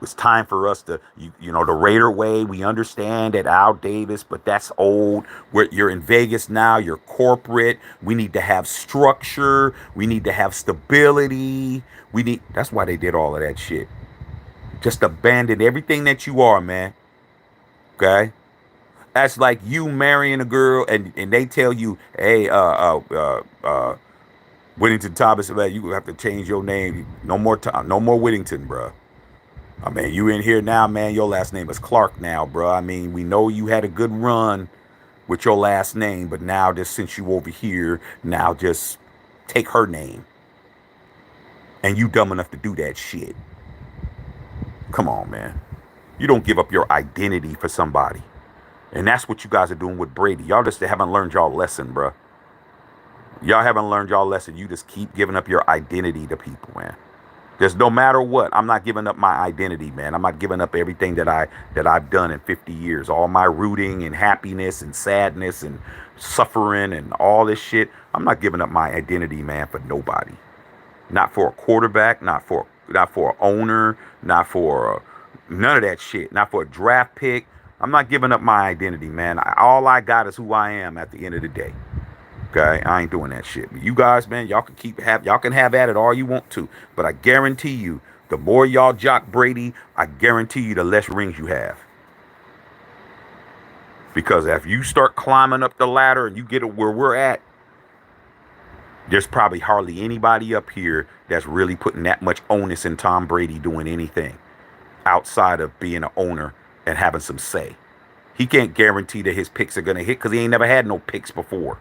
It's time for us to, the Raider Way. We understand that Al Davis, but that's old. You're in Vegas now. You're corporate. We need to have structure. We need to have stability. That's why they did all of that shit. Just abandon everything that you are, man. Okay? That's like you marrying a girl and they tell you, hey, Whittington Thomas, man, you have to change your name. No more time. No more Whittington, bro. I mean, you in here now, man. Your last name is Clark now, bro. I mean, we know you had a good run with your last name, but now just since you over here, now just take her name. And you dumb enough to do that shit. Come on, man. You don't give up your identity for somebody. And that's what you guys are doing with Brady. Y'all just haven't learned y'all lesson, bro. Y'all haven't learned y'all lesson. You just keep giving up your identity to people, man. Just no matter what, I'm not giving up my identity, man. I'm not giving up everything that I've done in 50 years. All my rooting and happiness and sadness and suffering and all this shit. I'm not giving up my identity, man, for nobody. Not for a quarterback, not for an owner, not for none of that shit. Not for a draft pick. I'm not giving up my identity, man. All I got is who I am at the end of the day. Okay, I ain't doing that shit. You guys, man, y'all can have at it all you want to, but I guarantee you, the more y'all jock Brady, I guarantee you, the less rings you have. Because if you start climbing up the ladder and you get it where we're at, there's probably hardly anybody up here that's really putting that much onus in Tom Brady doing anything outside of being an owner and having some say. He can't guarantee that his picks are gonna hit because he ain't never had no picks before.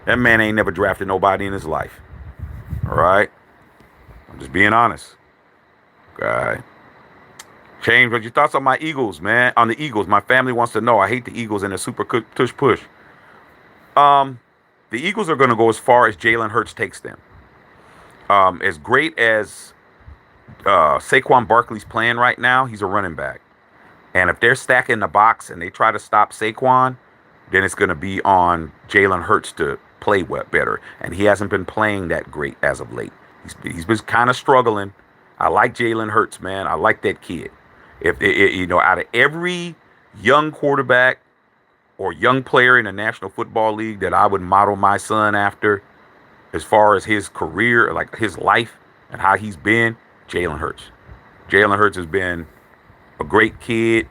That man ain't never drafted nobody in his life. All right? I'm just being honest. Okay. Change what your thoughts on my Eagles, man. On the Eagles. My family wants to know. I hate the Eagles and the super tush push. The Eagles are going to go as far as Jalen Hurts takes them. As great as Saquon Barkley's playing right now, he's a running back. And if they're stacking the box and they try to stop Saquon, then it's going to be on Jalen Hurts to play better. And he hasn't been playing that great as of late. He's been kind of struggling. I like Jalen Hurts, man. I like that kid. If you know, out of every young quarterback or young player in the National Football League that I would model my son after, as far as his career, like his life and how he's been, Jalen Hurts. Jalen Hurts has been a great kid.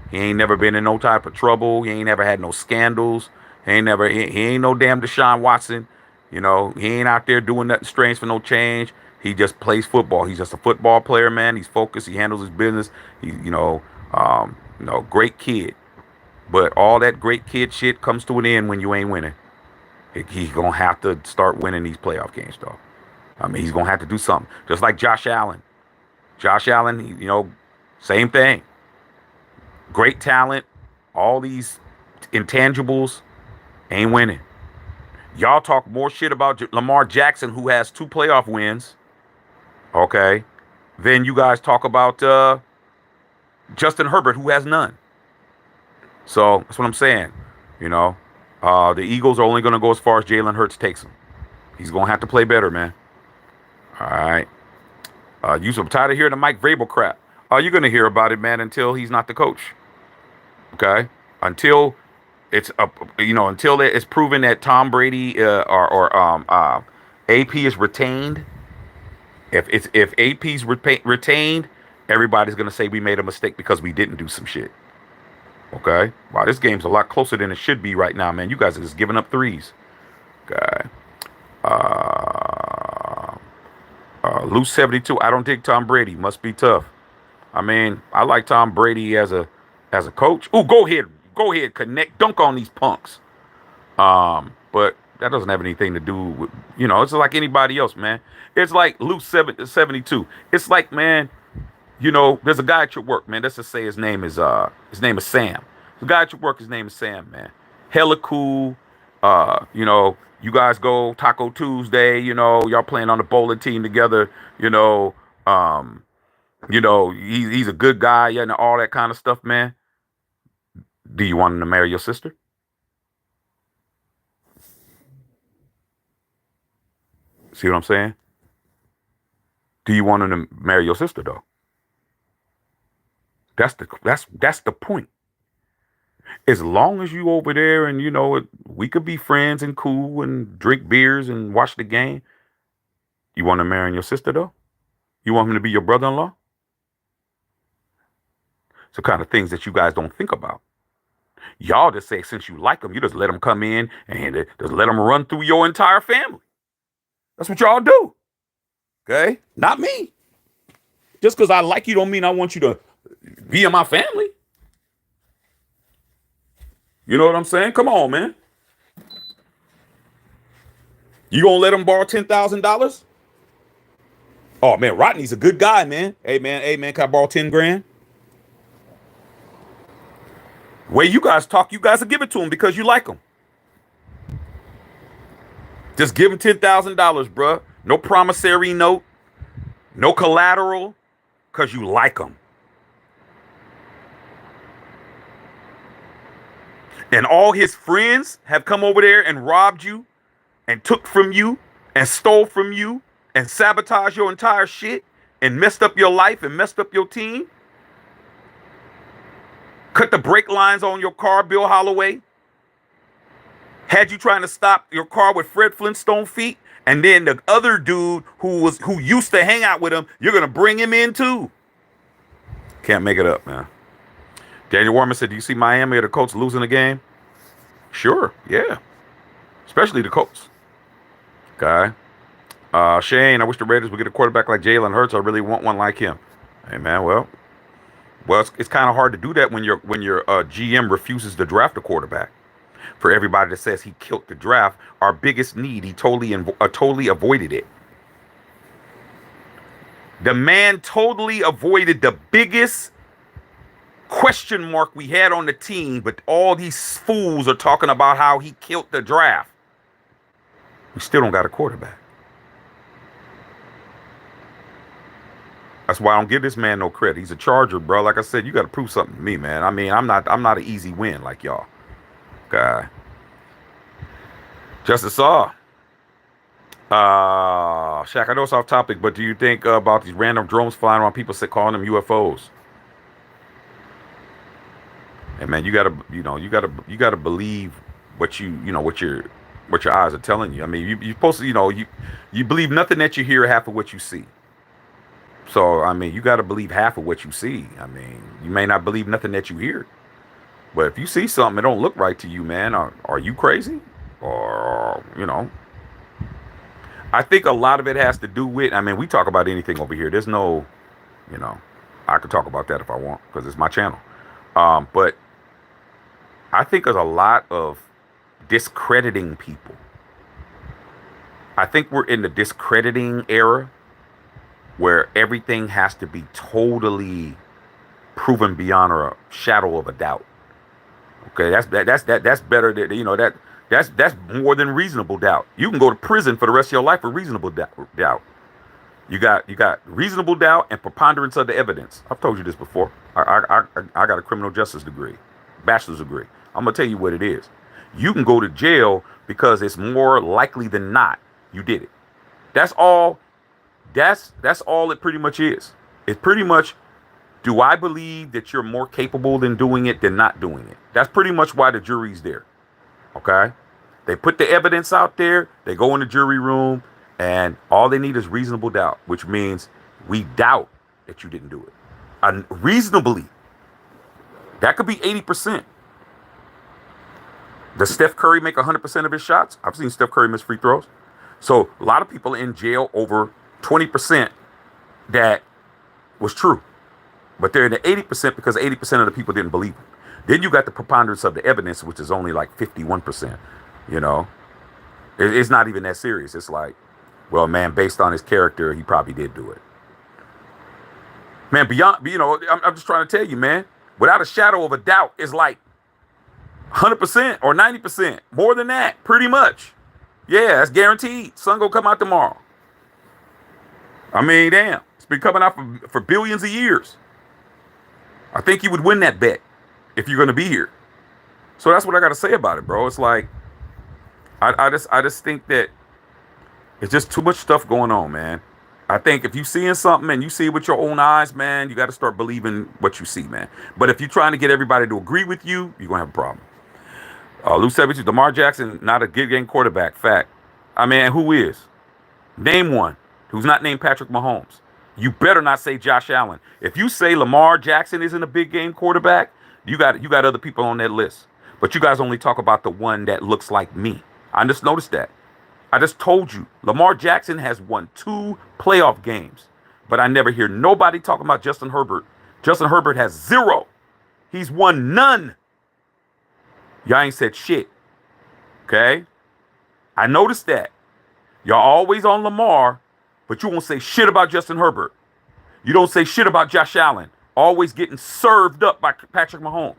He ain't never been in no type of trouble. He ain't never had no scandals. He ain't no damn Deshaun Watson. You know, he ain't out there doing nothing strange for no change. He just plays football. He's just a football player, man. He's focused. He handles his business. Great kid. But all that great kid shit comes to an end when you ain't winning. He's gonna have to start winning these playoff games, though. I mean, he's gonna have to do something. Just like Josh Allen. Josh Allen, same thing. Great talent, all these intangibles, ain't winning. Y'all talk more shit about Lamar Jackson, who has 2 playoff wins, okay, than you guys talk about Justin Herbert, who has none. So that's what I'm saying. The Eagles are only going to go as far as Jalen Hurts takes them. He's going to have to play better, man. All right. I'm tired of hearing the Mike Vrabel crap. You're going to hear about it, man, until he's not the coach. Okay? Until it's until it's proven that Tom Brady or AP is retained. If AP's retained, everybody's going to say we made a mistake because we didn't do some shit. Okay? Wow, this game's a lot closer than it should be right now, man. You guys are just giving up threes. Okay. Loose 72. I don't dig Tom Brady. Must be tough. I mean, I like Tom Brady as a coach. Ooh, go ahead, connect, dunk on these punks. But that doesn't have anything to do with, it's like anybody else, man. It's like Loose 72. It's like, man, there's a guy at your work, man. Let's just say his name is Sam. The guy at your work, his name is Sam, man. Hella cool. You guys go Taco Tuesday, y'all playing on the bowling team together, he's a good guy, and all that kind of stuff, man. Do you want him to marry your sister? See what I'm saying? Do you want him to marry your sister, though? That's the point. As long as you over there and we could be friends and cool and drink beers and watch the game. You want to marry your sister, though? You want him to be your brother-in-law? It's the kind of things that you guys don't think about. Y'all just say since you like him, you just let him come in and just let him run through your entire family. That's what y'all do. Okay? Not me. Just because I like you don't mean I want you to be in my family. You know what I'm saying? Come on, man. You gonna let him borrow $10,000? Oh man, Rodney's a good guy, man. Hey man, can I borrow 10 grand? Way you guys talk, you guys will give it to him because you like him. Just give him $10,000, bruh. No promissory note, no collateral, because you like him. And all his friends have come over there and robbed you and took from you and stole from you and sabotaged your entire shit and messed up your life and messed up your team. Cut the brake lines on your car, Bill Holloway. Had you trying to stop your car with Fred Flintstone feet, and then the other dude who used to hang out with him, you're gonna bring him in too. Can't make it up, man. Daniel Warman said, "Do you see Miami or the Colts losing the game?" Sure, yeah. Especially the Colts. Okay. Shane, I wish the Raiders would get a quarterback like Jalen Hurts. I really want one like him. Hey man, well, it's kind of hard to do that when your GM refuses to draft a quarterback. For everybody that says he killed the draft, our biggest need, he totally avoided it. The man totally avoided the biggest question mark we had on the team, but all these fools are talking about how he killed the draft. We still don't got a quarterback. That's why I don't give this man no credit. He's a Charger, bro. Like I said, you got to prove something to me, man. I mean, I'm not an easy win like y'all. Okay. Justice Saw. Shaq, I know it's off topic, but do you think about these random drones flying around, people calling them UFOs? And man, you gotta believe what what your eyes are telling you. I mean, you're supposed to, you believe nothing that you hear, half of what you see. So I mean, you gotta believe half of what you see. I mean, you may not believe nothing that you hear, but if you see something that don't look right to you, man, are you crazy? Or I think a lot of it has to do with. I mean, we talk about anything over here. There's no, you know, I could talk about that if I want because it's my channel. But I think there's a lot of discrediting people. I think we're in the discrediting era where everything has to be totally proven beyond a shadow of a doubt. Okay, that's better than that's more than reasonable doubt. You can go to prison for the rest of your life for reasonable doubt. You got reasonable doubt and preponderance of the evidence. I've told you this before. I got a criminal justice degree, bachelor's degree. I'm gonna tell you what it is. You can go to jail because it's more likely than not you did it. That's all. That's all it pretty much is. It's pretty much, do I believe that you're more capable than doing it than not doing it? That's pretty much why the jury's there. Okay? They put the evidence out there, they go in the jury room, and all they need is reasonable doubt, which means we doubt that you didn't do it. Reasonably. That could be 80%. Does Steph Curry make 100% of his shots? I've seen Steph Curry miss free throws. So a lot of people in jail over 20% that was true. But they're in the 80% because 80% of the people didn't believe him. Then you got the preponderance of the evidence, which is only like 51%. It's not even that serious. It's like, well, man, based on his character, he probably did do it. Man, I'm just trying to tell you, man, without a shadow of a doubt, it's like 100% or 90%, more than that, pretty much. Yeah, that's guaranteed. Sun gonna come out tomorrow. I mean, damn, it's been coming out for billions of years. I think you would win that bet if you're gonna be here. So that's what I got to say about it, bro. It's like, I just think that it's just too much stuff going on, man. I think if you seeing something and you see it with your own eyes, man, you got to start believing what you see, man. But if you're trying to get everybody to agree with you, you're gonna have a problem. Luke 72, Lamar Jackson, not a good game quarterback. Fact. I mean, who is? Name one who's not named Patrick Mahomes. You better not say Josh Allen. If you say Lamar Jackson isn't a big game quarterback, you got other people on that list. But you guys only talk about the one that looks like me. I just noticed that. I just told you, Lamar Jackson has won 2 playoff games. But I never hear nobody talking about Justin Herbert. Justin Herbert has 0. He's won none. Y'all ain't said shit. Okay? I noticed that. Y'all always on Lamar, but you won't say shit about Justin Herbert. You don't say shit about Josh Allen. Always getting served up by Patrick Mahomes.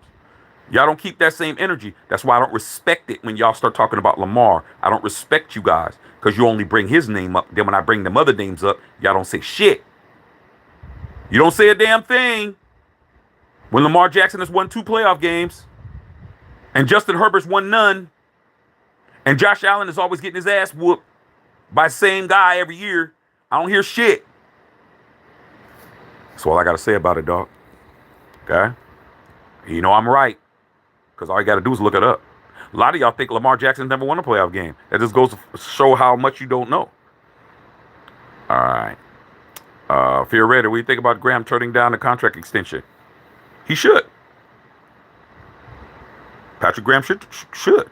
Y'all don't keep that same energy. That's why I don't respect it when y'all start talking about Lamar. I don't respect you guys because you only bring his name up. Then when I bring them other names up, y'all don't say shit. You don't say a damn thing when Lamar Jackson has won 2 playoff games and Justin Herbert's won none and Josh Allen is always getting his ass whooped by the same guy every year. I don't hear shit. That's all I got to say about it, dog. Okay? You know I'm right. Because all you got to do is look it up. A lot of y'all think Lamar Jackson's never won a playoff game. That just goes to show how much you don't know. All right. Fear Raider, what do you think about Graham turning down the contract extension? He should. Patrick Graham should.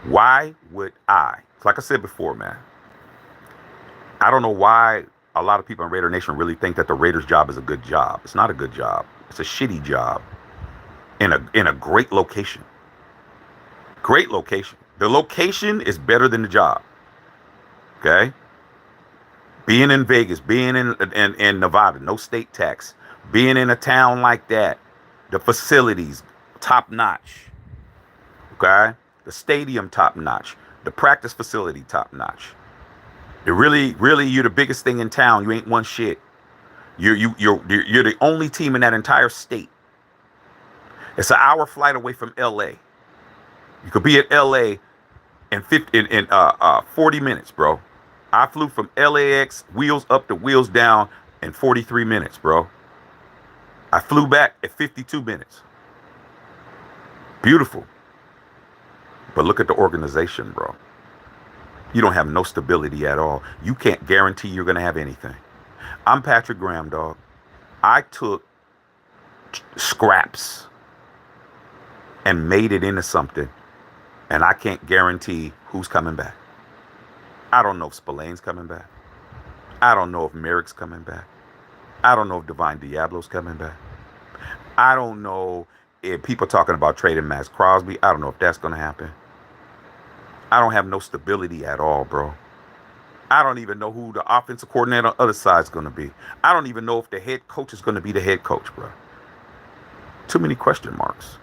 Why would I? Like I said before, man. I don't know why a lot of people in Raider Nation really think that the Raiders' job is a good job. It's not a good job. It's a shitty job in a great location. Great location. The location is better than the job. Okay? Being in Vegas, being in Nevada, no state tax, being in a town like that, the facilities, top notch. Okay? The stadium, top notch. The practice facility, top notch. It really, you're the biggest thing in town. You ain't one shit. You're the only team in that entire state. It's an hour flight away from L.A. You could be at L.A. in 40 minutes, bro. I flew from LAX, wheels up to wheels down, in 43 minutes, bro. I flew back at 52 minutes. Beautiful. But look at the organization, bro. You don't have no stability at all. You can't guarantee you're going to have anything. I'm Patrick Graham, dog. I took scraps and made it into something, and I can't guarantee who's coming back. I don't know if Spillane's coming back. I don't know if Merrick's coming back. I don't know if Divine Diablo's coming back. I don't know if people talking about trading Max Crosby. I don't know if that's going to happen. I don't have no stability at all, bro. I don't even know who the offensive coordinator on the other side is going to be. I don't even know if the head coach is going to be the head coach, bro. Too many question marks.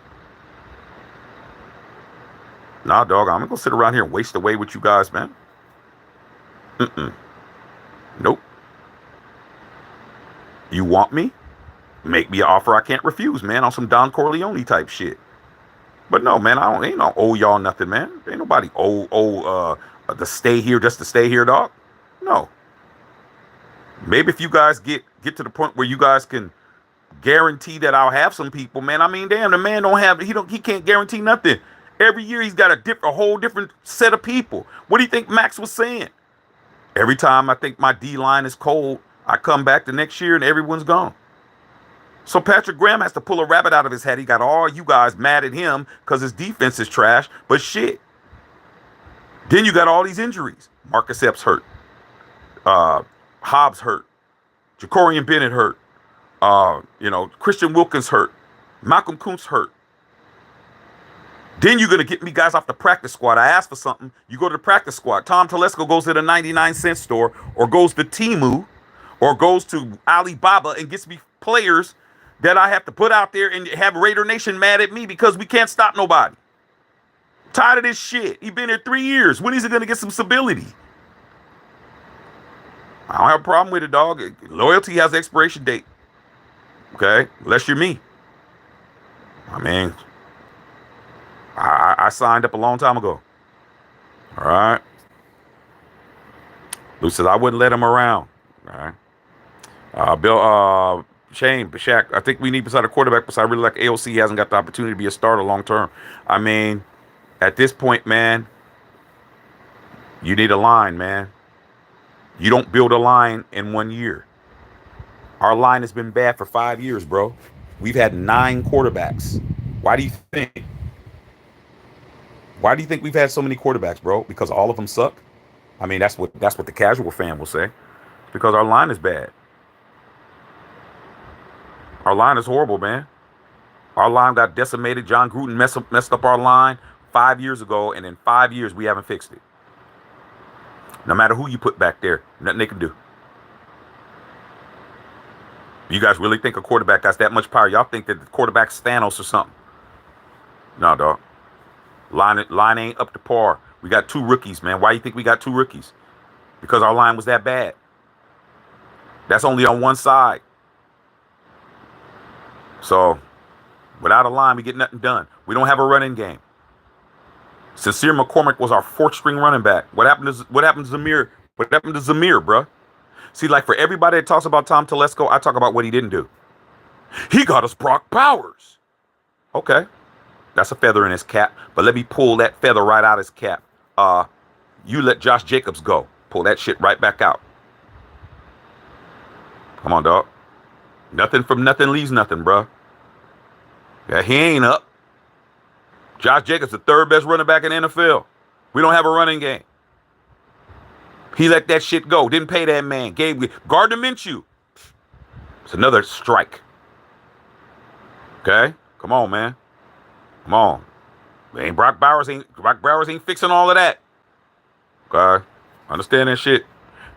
Nah, dog, I'm going to sit around here and waste away with you guys, man. Nope. You want me? Make me an offer I can't refuse, man, on some Don Corleone type shit. But no, man, ain't no owe y'all nothing, man. Ain't nobody owe to stay here just to stay here, dog. No. Maybe if you guys get to the point where you guys can guarantee that I'll have some people, man. I mean, damn, the man he can't guarantee nothing. Every year he's got a whole different set of people. What do you think Max was saying? Every time I think my D line is cold, I come back the next year and everyone's gone. So Patrick Graham has to pull a rabbit out of his head. He got all you guys mad at him because his defense is trash. But shit. Then you got all these injuries. Marcus Epps hurt. Hobbs hurt. Jacorian Bennett hurt. Christian Wilkins hurt. Malcolm Kuntz hurt. Then you're going to get me guys off the practice squad. I asked for something. You go to the practice squad. Tom Telesco goes to the 99-cent store or goes to Temu or goes to Alibaba and gets me players that I have to put out there and have Raider Nation mad at me because we can't stop nobody. Tired of this shit. He's been here 3 years. When is he going to get some stability? I don't have a problem with it, dog. Loyalty has an expiration date. Okay? Unless you're me. I mean, I signed up a long time ago. All right? Lou says I wouldn't let him around. All right? Shane, Shaq, I think we need beside a quarterback, because I really like AOC. He hasn't got the opportunity to be a starter long term. I mean, at this point, man, you need a line, man. You don't build a line in 1 year. Our line has been bad for 5 years, bro. We've had 9 quarterbacks. Why do you think? Why do you think we've had so many quarterbacks, bro? Because all of them suck? I mean, that's what the casual fan will say. Because our line is bad. Our line is horrible, man. Our line got decimated. John Gruden messed up our line 5 years ago, and in 5 years, we haven't fixed it. No matter who you put back there, nothing they can do. You guys really think a quarterback got that much power? Y'all think that the quarterback's Thanos or something? No, dog. Line ain't up to par. We got 2 rookies, man. Why do you think we got 2 rookies? Because our line was that bad. That's only on one side. So, without a line, we get nothing done. We don't have a running game. Sincere McCormick was our 4th-string running back. What happened to Zamir? What happened to Zamir, bro? See, like, for everybody that talks about Tom Telesco, I talk about what he didn't do. He got us Brock Bowers. Okay. That's a feather in his cap. But let me pull that feather right out of his cap. You let Josh Jacobs go. Pull that shit right back out. Come on, dog. Nothing from nothing leaves nothing, bro. Yeah, he ain't up. Josh Jacobs, the 3rd best running back in the NFL. We don't have a running game. He let that shit go. Didn't pay that man. Gardner Minshew. It's another strike. Okay? Come on, man. Come on. Brock Bowers ain't fixing all of that. Okay? Understand that shit.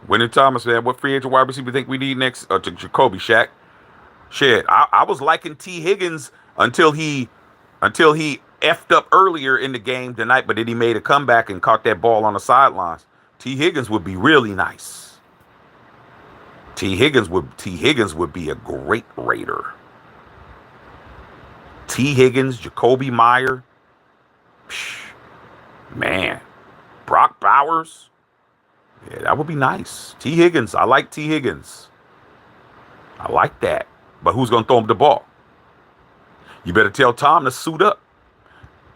Winnie Thomas, man. What free agent wide receiver think we need next? To Jacoby, Shaq. Shit. I was liking T. Higgins until he effed up earlier in the game tonight, but then he made a comeback and caught that ball on the sidelines. T. Higgins would be really nice. T. Higgins would be a great Raider. T. Higgins, Jacoby Meyer, psh, man, Brock Bowers. Yeah, that would be nice. T. Higgins, I like T. Higgins. I like that. But who's gonna throw him the ball? You better tell Tom to suit up.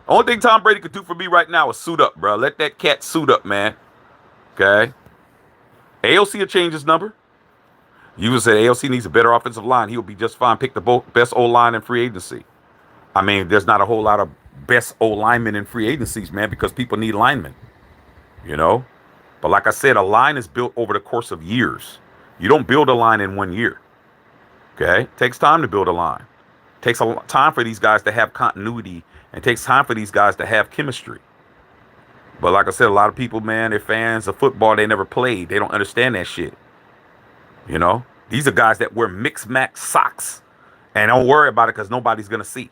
Only thing Tom Brady could do for me right now is suit up, bro. Let that cat suit up, man. Okay. AOC will change his number. You would say AOC needs a better offensive line. He will be just fine. Pick the best O-line in free agency. I mean, there's not a whole lot of best O-linemen in free agencies, man, because people need linemen, you know? But like I said, a line is built over the course of years. You don't build a line in 1 year, okay? It takes time to build a line. It takes a time for these guys to have continuity, and it takes time for these guys to have chemistry. But like I said, a lot of people, man, they're fans of football. They never played. They don't understand that shit, you know? These are guys that wear mix-max socks, and don't worry about it because nobody's going to see.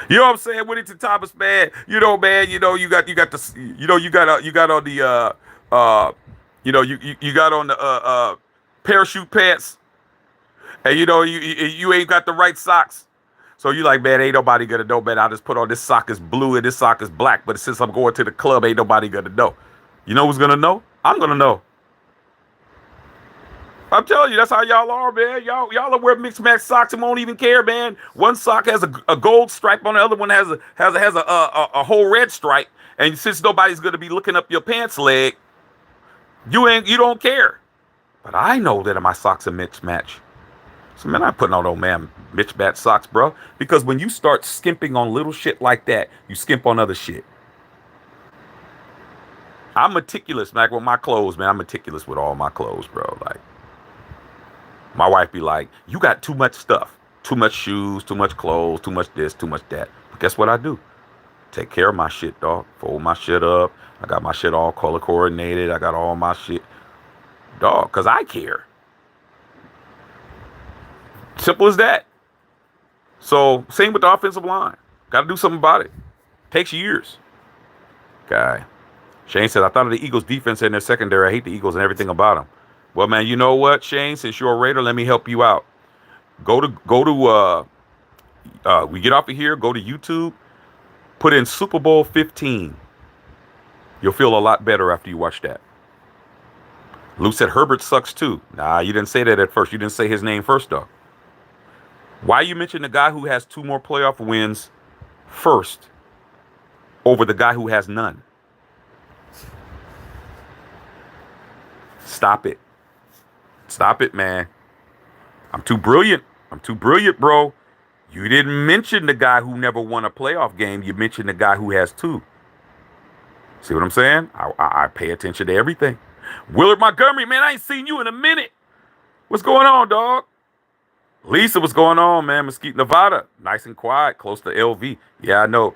You know what I'm saying? Whittington Thomas, man. You know, man. You know, you got on the you got on the parachute pants, and you know you ain't got the right socks. So you like, man, ain't nobody gonna know, man. I'll just put on this sock is blue and this sock is black. But since I'm going to the club, ain't nobody gonna know. You know who's gonna know? I'm gonna know. I'm telling you, that's how y'all are, man. Y'all will wear mixed match socks and won't even care, man. One sock has a gold stripe on the other one has a whole red stripe. And since nobody's gonna be looking up your pants leg, you don't care. But I know that my socks are mixed match. So man, I'm putting on no man mixed match socks, bro. Because when you start skimping on little shit like that, you skimp on other shit. I'm meticulous, man, with my clothes, man. I'm meticulous with all my clothes, bro. Like. My wife be like, you got too much stuff. Too much shoes, too much clothes, too much this, too much that. But guess what I do? Take care of my shit, dog. Fold my shit up. I got my shit all color coordinated. I got all my shit. Dog, because I care. Simple as that. So, same with the offensive line. Got to do something about it. Takes years. Okay. Shane said, I thought of the Eagles' defense and their secondary. I hate the Eagles and everything about them. Well, man, you know what, Shane? Since you're a Raider, let me help you out. We get off of here, go to YouTube, put in Super Bowl 15. You'll feel a lot better after you watch that. Lou said Herbert sucks too. Nah, you didn't say that at first. You didn't say his name first, though. Why you mention the guy who has 2 more playoff wins first over the guy who has none? Stop it. Stop it, man. I'm too brilliant. Bro. You didn't mention the guy who never won a playoff game. You mentioned the guy who has 2. See what I'm saying? I pay attention to everything. Willard Montgomery, man, I ain't seen you in a minute. What's going on, dog? Lisa, what's going on, man? Mesquite, Nevada. Nice and quiet, close to LV. Yeah, I know.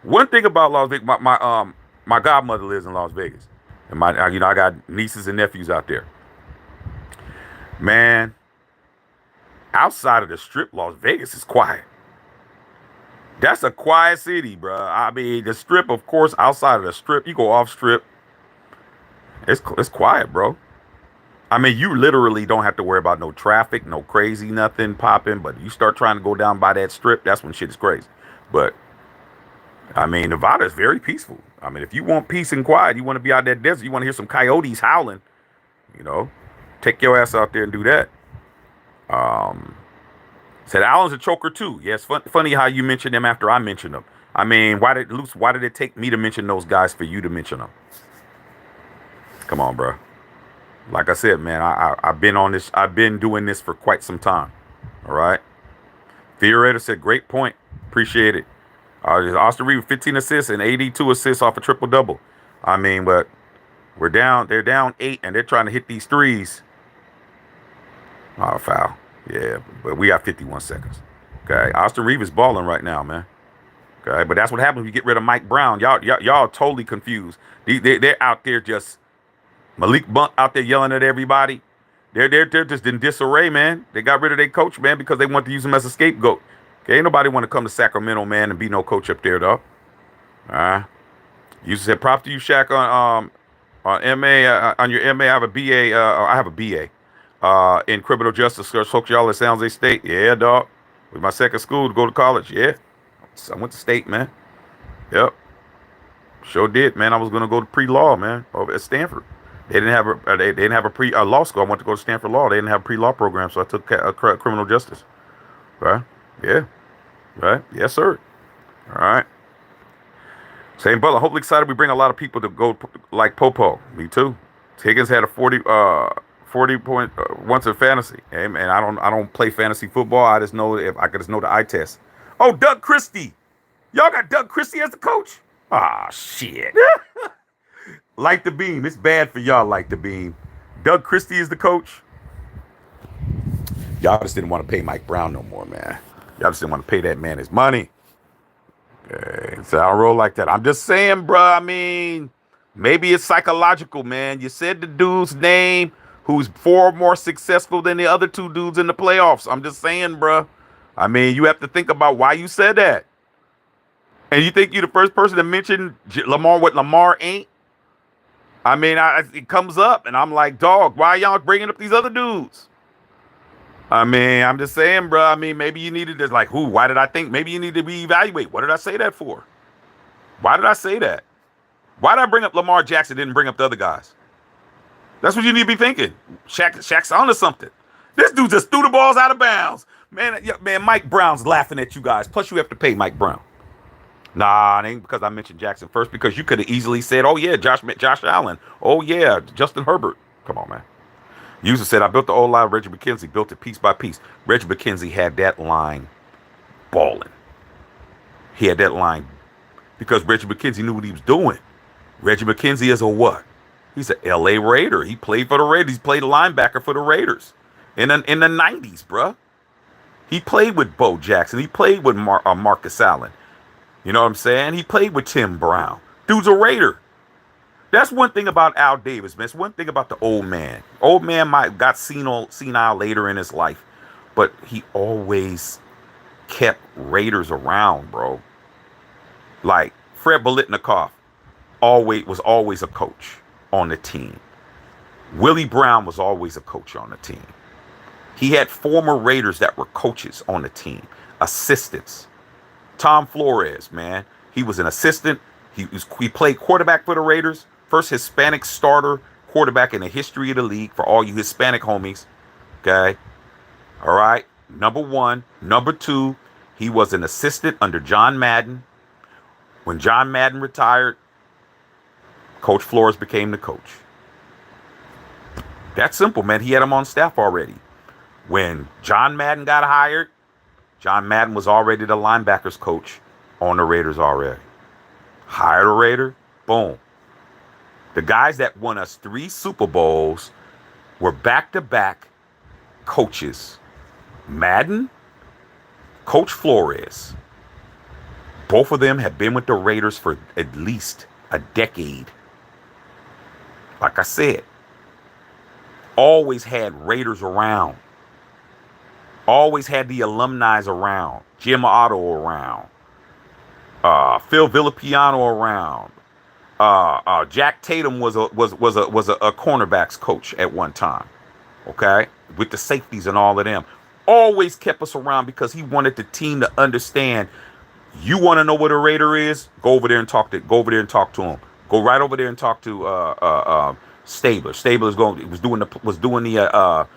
One thing about Las Vegas, my godmother lives in Las Vegas. And I got nieces and nephews out there. Man, outside of the Strip, Las Vegas is quiet. That's a quiet city, bro. I mean, the Strip, of course, outside of the Strip, you go off Strip, it's quiet, bro. I mean, you literally don't have to worry about no traffic, no crazy nothing popping. But you start trying to go down by that Strip, that's when shit is crazy. But I mean, Nevada is very peaceful. I mean, if you want peace and quiet, you want to be out that desert, you want to hear some coyotes howling, you know, take your ass out there and do that. Said Allen's a choker too. Yes, funny how you mentioned them after I mentioned them. I mean, why did it take me to mention those guys for you to mention them? Come on, bro. Like I said, man, I've been on this. I've been doing this for quite some time. All right. Theoretic said, great point. Appreciate it. Austin Reed with 15 assists and 82 assists off a triple-double. I mean, but they're down 8, and they're trying to hit these threes. Oh, foul. Yeah, but we got 51 seconds. Okay, Austin Reed is balling right now, man. Okay, but that's what happens when you get rid of Mike Brown. Y'all totally confused. They're out there just Malik Monk out there yelling at everybody. They're just in disarray, man. They got rid of their coach, man, because they want to use him as a scapegoat. Okay, ain't nobody want to come to Sacramento, man, and be no coach up there, though. You said props to you, Shaq, on MA, on your MA, I have a BA. I have a BA in criminal justice, social San Jose State. Yeah, dog. With my second school to go to college. Yeah, I went to state, man. Yep, sure did, man. I was gonna go to pre-law, man, over at Stanford. They didn't have a pre law school. I went to go to Stanford Law. They didn't have a pre-law program, so I took criminal justice. Right? Yeah. Right? Yes, sir. All right. Same Butler. Hopefully excited. We bring a lot of people to go like Popo. Me too. Higgins had a 40 point once in fantasy. Hey, man, I don't play fantasy football. I just know if I could just know the eye test. Oh, Doug Christie. Y'all got Doug Christie as the coach? Ah, shit. Light the beam. It's bad for y'all, Light the beam. Doug Christie is the coach. Y'all just didn't want to pay Mike Brown no more, man. Y'all just didn't want to pay that man his money. Okay, so I don't roll like that. I'm just saying, bro. I mean, maybe it's psychological, man. You said the dude's name who's far more successful than the other two dudes in the playoffs. I'm just saying, bro. I mean, you have to think about why you said that. And you think you're the first person to mention Lamar, what Lamar ain't? I mean, it comes up, and I'm like, dog, why y'all bringing up these other dudes? I mean, I'm just saying, bro. I mean, maybe you needed to, like, who? Why did I think? Maybe you need to reevaluate. What did I say that for? Why did I say that? Why did I bring up Lamar Jackson? Didn't bring up the other guys? That's what you need to be thinking. Shaq's onto something. This dude just threw the balls out of bounds. Man, Mike Brown's laughing at you guys. Plus, you have to pay Mike Brown. Nah, it ain't because I mentioned Jackson first. Because you could have easily said, oh, yeah, Josh Allen. Oh, yeah, Justin Herbert. Come on, man. User said, I built the old line. Reggie McKenzie built it piece by piece. Reggie McKenzie had that line balling. He had that line because Reggie McKenzie knew what he was doing. Reggie McKenzie is a what? He's an L.A. Raider. He played for the Raiders. He played a linebacker for the Raiders in the 90s, bruh. He played with Bo Jackson. He played with Marcus Allen. You know what I'm saying? He played with Tim Brown. Dude's a Raider. That's one thing about Al Davis, man. It's one thing about the old man. Old man might got senile later in his life, but he always kept Raiders around, bro. Like Fred Biletnikoff was always a coach on the team. Willie Brown was always a coach on the team. He had former Raiders that were coaches on the team, assistants. Tom Flores, man, he was an assistant. He played quarterback for the Raiders. First Hispanic starter quarterback in the history of the league for all you Hispanic homies. Okay. All right. Number one. Number two, he was an assistant under John Madden. When John Madden retired, Coach Flores became the coach. That's simple, man. He had him on staff already. When John Madden got hired, John Madden was already the linebackers coach on the Raiders already. Hired a Raider, boom. The guys that won us 3 Super Bowls were back-to-back coaches. Madden, Coach Flores. Both of them have been with the Raiders for at least a decade. Like I said, always had Raiders around. Always had the alumni around. Jim Otto around. Phil Villapiano around. Jack Tatum was a cornerbacks coach at one time, okay, with the safeties and all of them. Always kept us around because he wanted the team to understand. You want to know what a Raider is? Go over there and talk to him. Go right over there and talk to Stabler. Stabler was doing the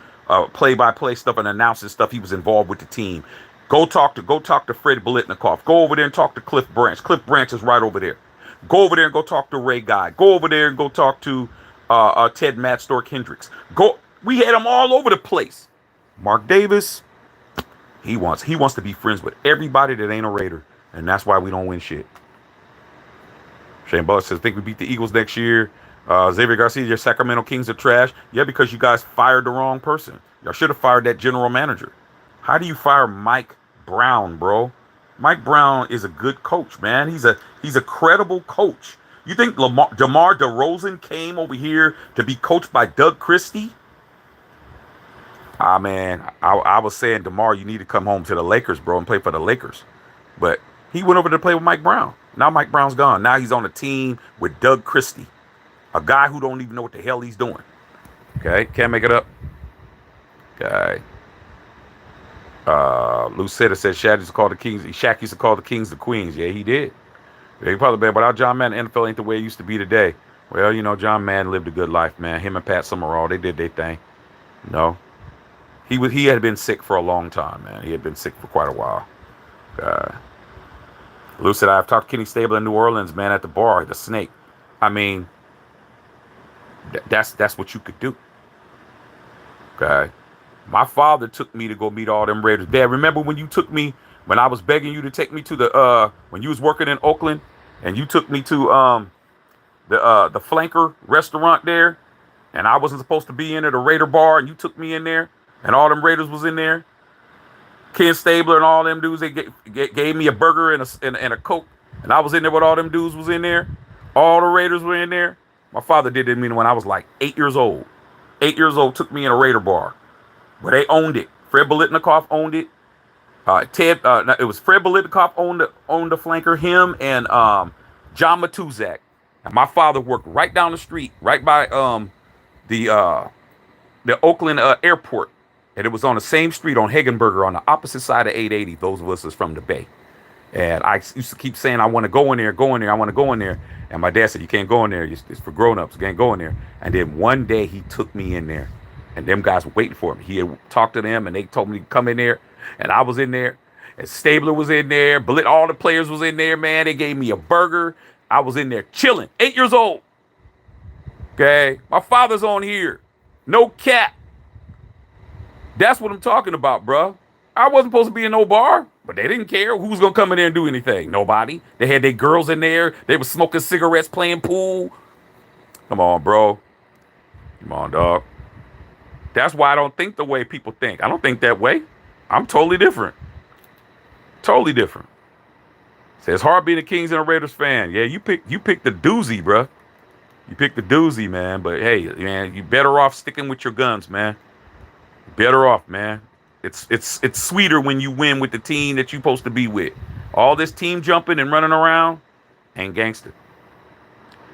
play-by-play stuff and announcing stuff. He was involved with the team. Go talk to Fred Biletnikoff. Go over there and talk to Cliff Branch. Cliff Branch is right over there. Go over there and go talk to Ray Guy. Go over there and go talk to Ted Matt Stork Hendricks. We had them all over the place. Mark Davis, he wants to be friends with everybody that ain't a Raider, and that's why we don't win shit. Shane Butler says, think we beat the Eagles next year. Xavier Garcia, your Sacramento Kings are trash. Yeah, because you guys fired the wrong person. Y'all should have fired that general manager. How do you fire Mike Brown, bro? Mike Brown is a good coach, man. He's a credible coach. You think DeMar DeRozan came over here to be coached by Doug Christie? Man, I was saying, DeMar, you need to come home to the Lakers, bro, and play for the Lakers. But he went over to play with Mike Brown. Now Mike Brown's gone. Now he's on a team with Doug Christie. A guy who don't even know what the hell he's doing. Okay, can't make it up. Okay. Lucetta said Shaq used to call the Kings. Shaq used to call the Kings the Queens. Yeah, he did. Yeah, he probably been. Without John Madden, the NFL ain't the way it used to be today. Well, John Madden lived a good life, man. Him and Pat Summerall, they did their thing. He had been sick for a long time, man. He had been sick for quite a while. Lou said, I've talked to Kenny Stabler in New Orleans, man, at the bar, the Snake. I mean, that's what you could do. Okay. My father took me to go meet all them Raiders. Dad, remember when you took me, when I was begging you to take me to when you was working in Oakland, and you took me to the Flanker restaurant there, and I wasn't supposed to be in at a Raider bar, and you took me in there, and all them Raiders was in there. Ken Stabler and all them dudes, they gave me a burger and a Coke, and I was in there with all them dudes was in there. All the Raiders were in there. My father did it to me when I was like 8 years old. 8 years old, took me in a Raider bar. But they owned it. Fred Biletnikoff owned it. It was Fred Biletnikoff owned the Flanker, him and John Matuzak. And my father worked right down the street, right by the Oakland airport. And it was on the same street on Hagenberger on the opposite side of 880. Those of us is from the Bay. And I used to keep saying, I want to go in there, I want to go in there. And my dad said, you can't go in there. It's for grown-ups. You can't go in there. And then one day he took me in there. And them guys were waiting for me. He had talked to them, and they told me to come in there. And I was in there. And Stabler was in there. All the players was in there, man. They gave me a burger. I was in there chilling. 8 years old. Okay? My father's on here. No cap. That's what I'm talking about, bro. I wasn't supposed to be in no bar, but they didn't care. Who was going to come in there and do anything? Nobody. They had their girls in there. They were smoking cigarettes, playing pool. Come on, bro. Come on, dog. That's why I don't think the way people think. I don't think that way. I'm totally different. Totally different. Say it's hard being a Kings and a Raiders fan. Yeah, you picked the doozy, bro. You picked the doozy, man. But hey, man, you better off sticking with your guns, man. Better off, man. It's sweeter when you win with the team that you're supposed to be with. All this team jumping and running around ain't gangster.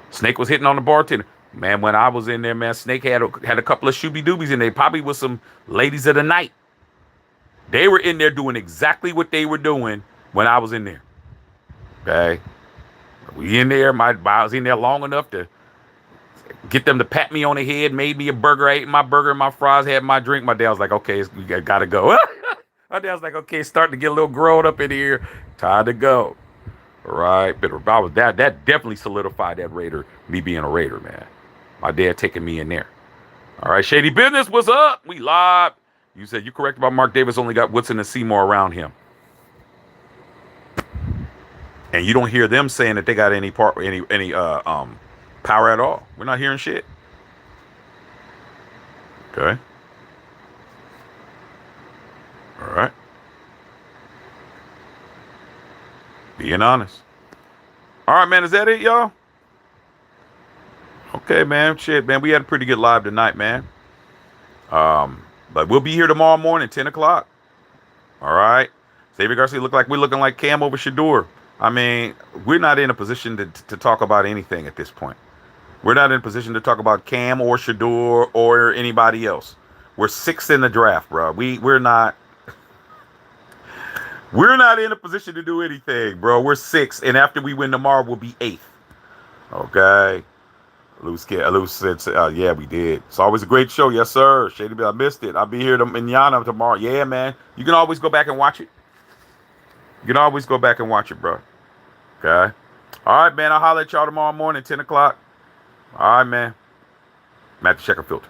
Snake was hitting on the bartender. Man, when I was in there, man, Snake had a couple of shooby doobies in there, probably with some ladies of the night. They were in there doing exactly what they were doing when I was in there. Okay? We in there, I was in there long enough to get them to pat me on the head, made me a burger. I ate my burger and my fries, had my drink. My dad was like, okay, we gotta go. My dad was like, okay, starting to get a little grown up in here. Time to go. All right. But that definitely solidified that me being a Raider, man. My dad taking me in there. All right, Shady Business, what's up? We live. You said you correct about Mark Davis only got Woodson and Seymour around him. And you don't hear them saying that they got any power at all. We're not hearing shit. Okay. All right. Being honest. All right, man. Is that it, y'all? Okay, man. Shit, man. We had a pretty good live tonight, man. But we'll be here tomorrow morning, 10 o'clock. All right. Xavier Garcia we're looking like Cam over Shador. I mean, we're not in a position to talk about anything at this point. We're not in a position to talk about Cam or Shador or anybody else. We're sixth in the draft, bro. We're not in a position to do anything, bro. We're sixth, and after we win tomorrow, we'll be eighth. Okay. Lou said, yeah, we did. It's always a great show. Yes, sir. Shady Bill, I missed it. I'll be here in Yana tomorrow. Yeah, man. You can always go back and watch it. You can always go back and watch it, bro. Okay. All right, man. I'll holler at y'all tomorrow morning, 10 o'clock. All right, man. Matthew Checker Filter.